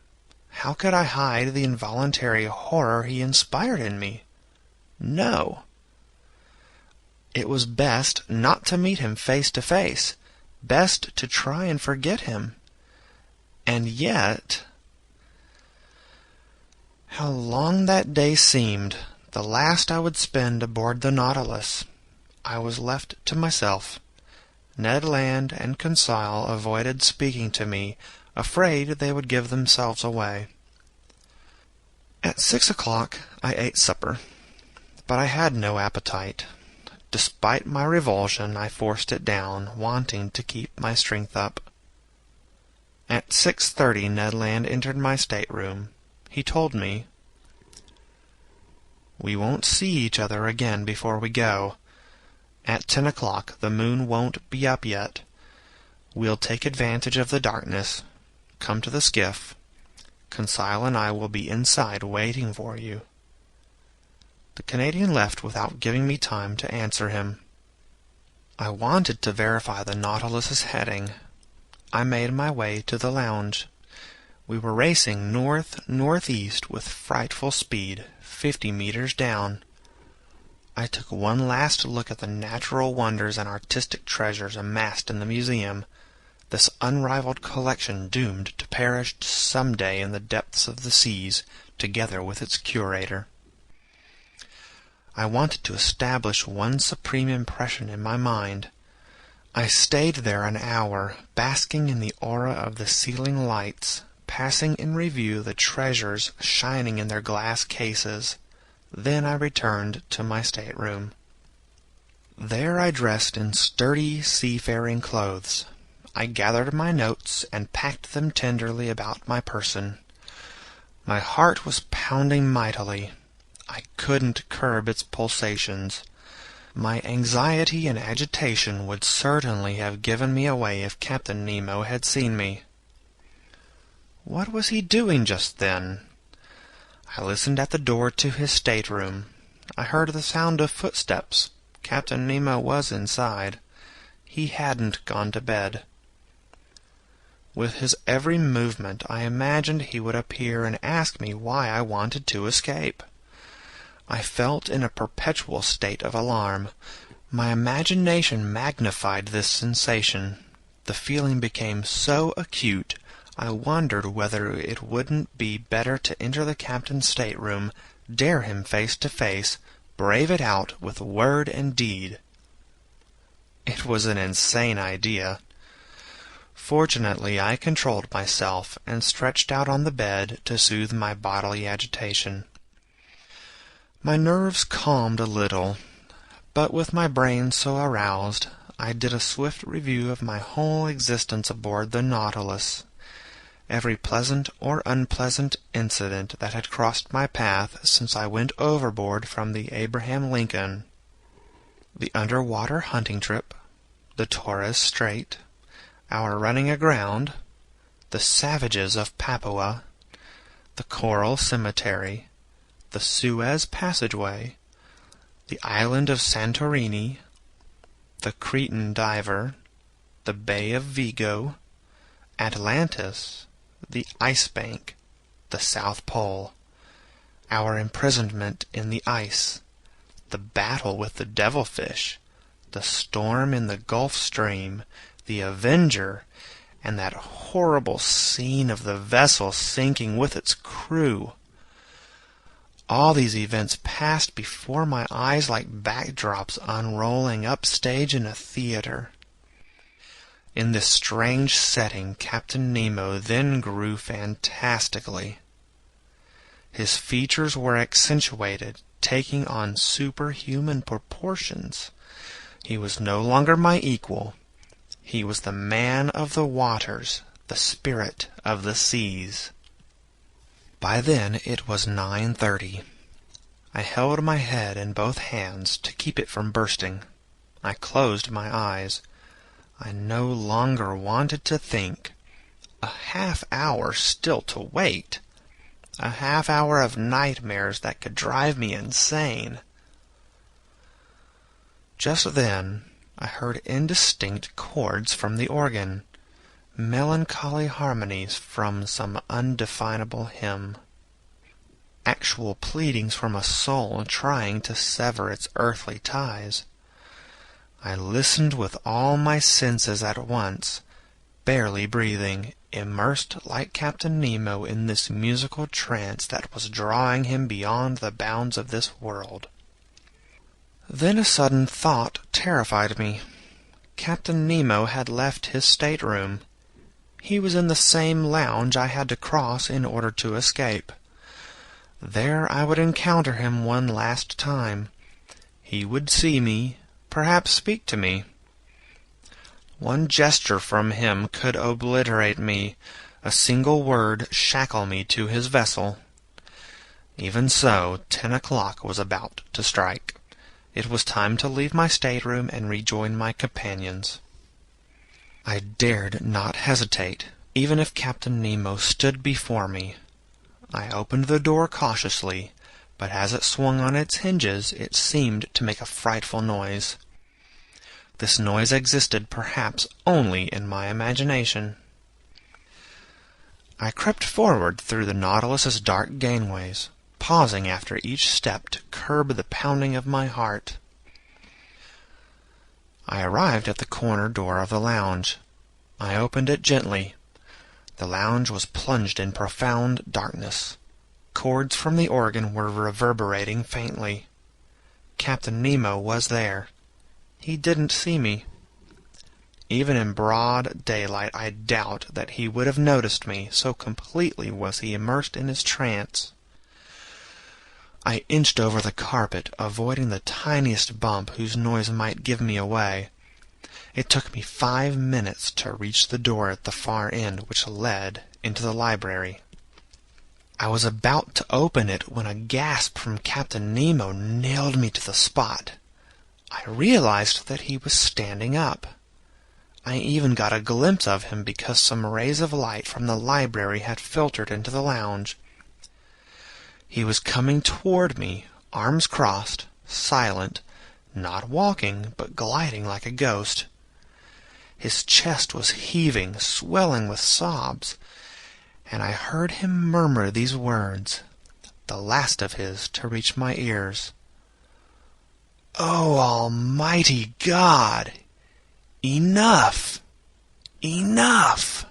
How could I hide the involuntary horror he inspired in me? No. It was best not to meet him face to face, best to try and forget him. And yet... How long that day seemed, the last I would spend aboard the Nautilus. I was left to myself. Ned Land and Conseil avoided speaking to me, afraid they would give themselves away. At 6 o'clock I ate supper, but I had no appetite. Despite my revulsion, I forced it down, wanting to keep my strength up. At 6:30 Ned Land entered my stateroom. He told me, "We won't see each other again before we go. At 10 o'clock the moon won't be up yet. We'll take advantage of the darkness. Come to the skiff. Conseil and I will be inside waiting for you." The Canadian left without giving me time to answer him. I wanted to verify the Nautilus's heading. I made my way to the lounge. We were racing north-northeast with frightful speed, 50 meters down. I took one last look at the natural wonders and artistic treasures amassed in the museum, this unrivaled collection doomed to perish some day in the depths of the seas, together with its curator. I wanted to establish one supreme impression in my mind. I stayed there an hour, basking in the aura of the ceiling lights, passing in review the treasures shining in their glass cases. Then I returned to my stateroom. There I dressed in sturdy seafaring clothes. I gathered my notes and packed them tenderly about my person. My heart was pounding mightily. I couldn't curb its pulsations. My anxiety and agitation would certainly have given me away if Captain Nemo had seen me. What was he doing just then? I listened at the door to his stateroom. I heard the sound of footsteps. Captain Nemo was inside. He hadn't gone to bed. With his every movement I imagined he would appear and ask me why I wanted to escape. I felt in a perpetual state of alarm. My imagination magnified this sensation. The feeling became so acute, I wondered whether it wouldn't be better to enter the captain's stateroom, dare him face to face, brave it out with word and deed. It was an insane idea. Fortunately, I controlled myself and stretched out on the bed to soothe my bodily agitation. My nerves calmed a little, but with my brain so aroused, I did a swift review of my whole existence aboard the Nautilus. Every pleasant or unpleasant incident that had crossed my path since I went overboard from the Abraham Lincoln, the underwater hunting trip, the Torres Strait, our running aground, the savages of Papua, the Coral Cemetery, the Suez Passageway, the island of Santorini, the Cretan diver, the Bay of Vigo, Atlantis, the Ice Bank, the South Pole, our imprisonment in the ice, the battle with the devilfish, the storm in the Gulf Stream, the Avenger, and that horrible scene of the vessel sinking with its crew. All these events passed before my eyes like backdrops unrolling upstage in a theater. In this strange setting, Captain Nemo then grew fantastically. His features were accentuated, taking on superhuman proportions. He was no longer my equal. He was the man of the waters, the spirit of the seas. By then it was 9:30. I held my head in both hands to keep it from bursting. I closed my eyes. I no longer wanted to think. A half hour still to wait. A half-hour of nightmares that could drive me insane. Just then I heard indistinct chords from the organ, melancholy harmonies from some undefinable hymn. Actual pleadings from a soul trying to sever its earthly ties. I listened with all my senses at once, barely breathing, immersed like Captain Nemo in this musical trance that was drawing him beyond the bounds of this world. Then a sudden thought terrified me. Captain Nemo had left his stateroom. He was in the same lounge I had to cross in order to escape. There I would encounter him one last time. He would see me, perhaps speak to me. One gesture from him could obliterate me, a single word shackle me to his vessel. Even so, 10 o'clock was about to strike. It was time to leave my stateroom and rejoin my companions. I dared not hesitate, even if Captain Nemo stood before me. I opened the door cautiously, but as it swung on its hinges it seemed to make a frightful noise. This noise existed perhaps only in my imagination. I crept forward through the Nautilus's dark gangways, pausing after each step to curb the pounding of my heart. I arrived at the corner door of the lounge. I opened it gently. The lounge was plunged in profound darkness. Chords from the organ were reverberating faintly. Captain Nemo was there. He didn't see me. Even in broad daylight I doubt that he would have noticed me, so completely was he immersed in his trance. I inched over the carpet, avoiding the tiniest bump whose noise might give me away. It took me 5 minutes to reach the door at the far end which led into the library. I was about to open it when a gasp from Captain Nemo nailed me to the spot. I realized that he was standing up. I even got a glimpse of him because some rays of light from the library had filtered into the lounge. He was coming toward me, arms crossed, silent, not walking, but gliding like a ghost. His chest was heaving, swelling with sobs, and I heard him murmur these words, the last of his to reach my ears. "Oh, Almighty God! Enough! Enough!"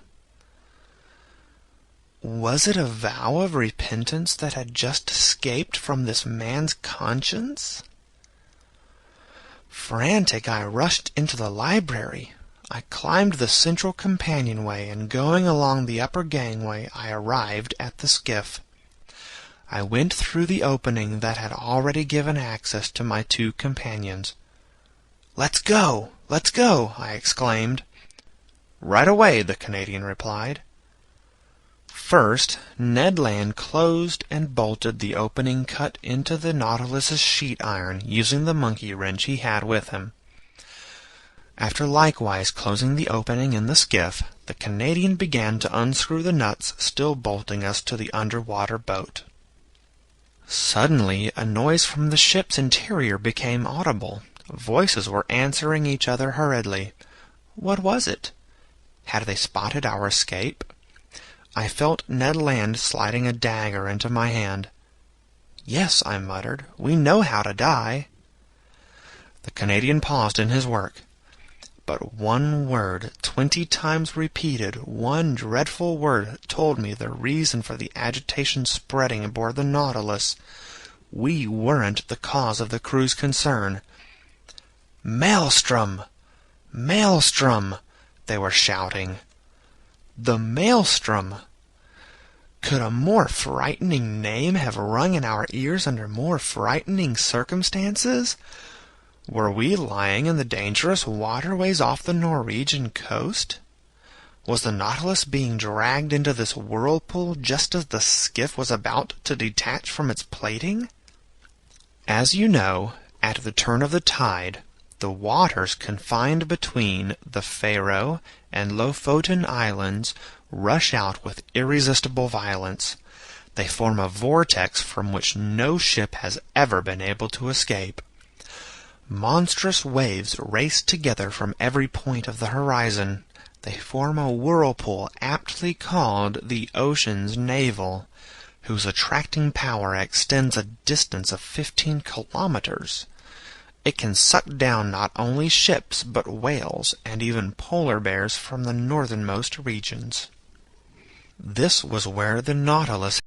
Was it a vow of repentance that had just escaped from this man's conscience? Frantic, I rushed into the library. I climbed the central companionway, and going along the upper gangway, I arrived at the skiff. I went through the opening that had already given access to my 2 companions. "Let's go! Let's go!" I exclaimed. "Right away," the Canadian replied. First, Ned Land closed and bolted the opening cut into the Nautilus's sheet iron using the monkey wrench he had with him. After likewise closing the opening in the skiff, the Canadian began to unscrew the nuts still bolting us to the underwater boat. Suddenly, a noise from the ship's interior became audible. Voices were answering each other hurriedly. What was it? Had they spotted our escape? I felt Ned Land sliding a dagger into my hand. "Yes," I muttered, "we know how to die." The Canadian paused in his work. But one word, 20 times repeated, one dreadful word told me the reason for the agitation spreading aboard the Nautilus. We weren't the cause of the crew's concern. "Maelstrom! Maelstrom!" they were shouting. The Maelstrom! Could a more frightening name have rung in our ears under more frightening circumstances? Were we lying in the dangerous waterways off the Norwegian coast? Was the Nautilus being dragged into this whirlpool just as the skiff was about to detach from its plating? As you know, at the turn of the tide, the waters confined between the Faroe and Lofoten Islands rush out with irresistible violence. They form a vortex from which no ship has ever been able to escape. Monstrous waves race together from every point of the horizon. They form a whirlpool aptly called the ocean's navel, whose attracting power extends a distance of 15 kilometers. It can suck down not only ships but whales and even polar bears from the northernmost regions. This was where the Nautilus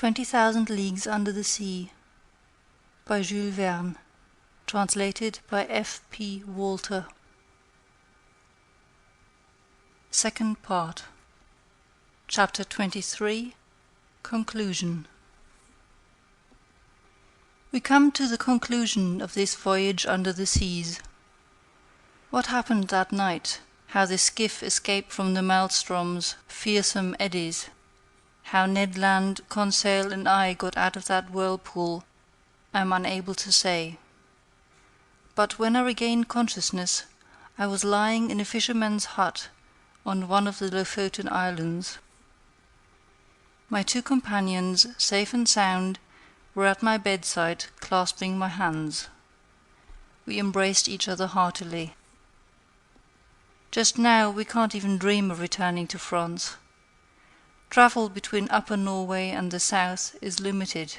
20,000 Leagues Under the Sea by Jules Verne. Translated by F. P. Walter. Second part. Chapter 23. Conclusion. We come to the conclusion of this voyage under the seas. What happened that night? How the skiff escaped from the maelstrom's fearsome eddies? How Ned Land, Conseil, and I got out of that whirlpool, I am unable to say. But when I regained consciousness, I was lying in a fisherman's hut on one of the Lofoten Islands. My two companions, safe and sound, were at my bedside, clasping my hands. We embraced each other heartily. Just now we can't even dream of returning to France. Travel between Upper Norway and the south is limited.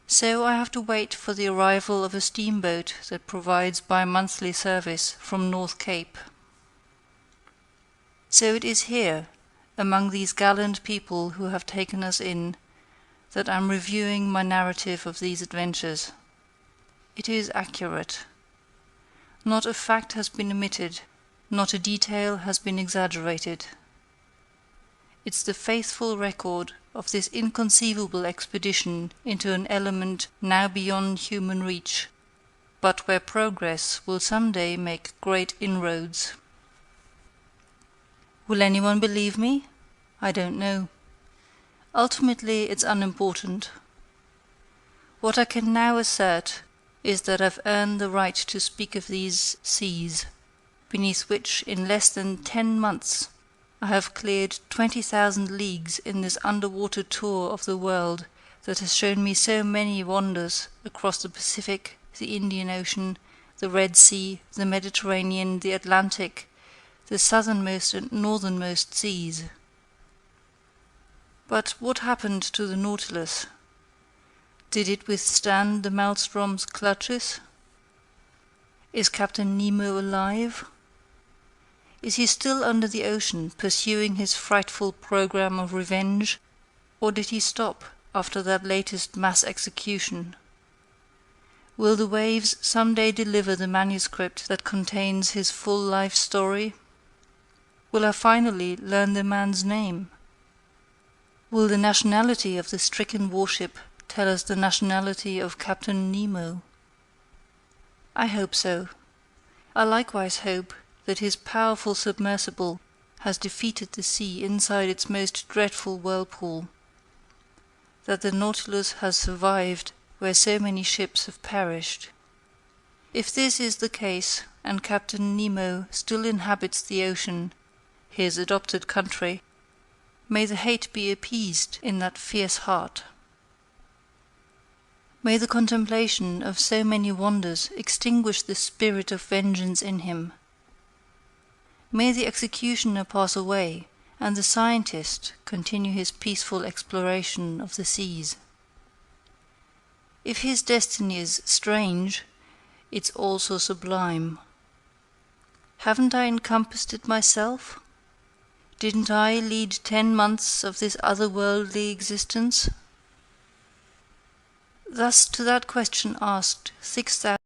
So I have to wait for the arrival of a steamboat that provides bi-monthly service from North Cape. So it is here, among these gallant people who have taken us in, that I am reviewing my narrative of these adventures. It is accurate. Not a fact has been omitted, not a detail has been exaggerated. It's the faithful record of this inconceivable expedition into an element now beyond human reach, but where progress will some day make great inroads. Will anyone believe me? I don't know. Ultimately, it's unimportant. What I can now assert is that I've earned the right to speak of these seas, beneath which in less than 10 months I have cleared 20,000 leagues in this underwater tour of the world that has shown me so many wonders across the Pacific, the Indian Ocean, the Red Sea, the Mediterranean, the Atlantic, the southernmost and northernmost seas. But what happened to the Nautilus? Did it withstand the maelstrom's clutches? Is Captain Nemo alive? Is he still under the ocean, pursuing his frightful program of revenge, or did he stop after that latest mass execution? Will the waves some day deliver the manuscript that contains his full life story? Will I finally learn the man's name? Will the nationality of the stricken warship tell us the nationality of Captain Nemo? I hope so. I likewise hope that his powerful submersible has defeated the sea inside its most dreadful whirlpool, that the Nautilus has survived where so many ships have perished. If this is the case, and Captain Nemo still inhabits the ocean, his adopted country, may the hate be appeased in that fierce heart. May the contemplation of so many wonders extinguish the spirit of vengeance in him. May the executioner pass away, and the scientist continue his peaceful exploration of the seas. If his destiny is strange, it's also sublime. Haven't I encompassed it myself? Didn't I lead 10 months of this otherworldly existence? Thus to that question asked 6,000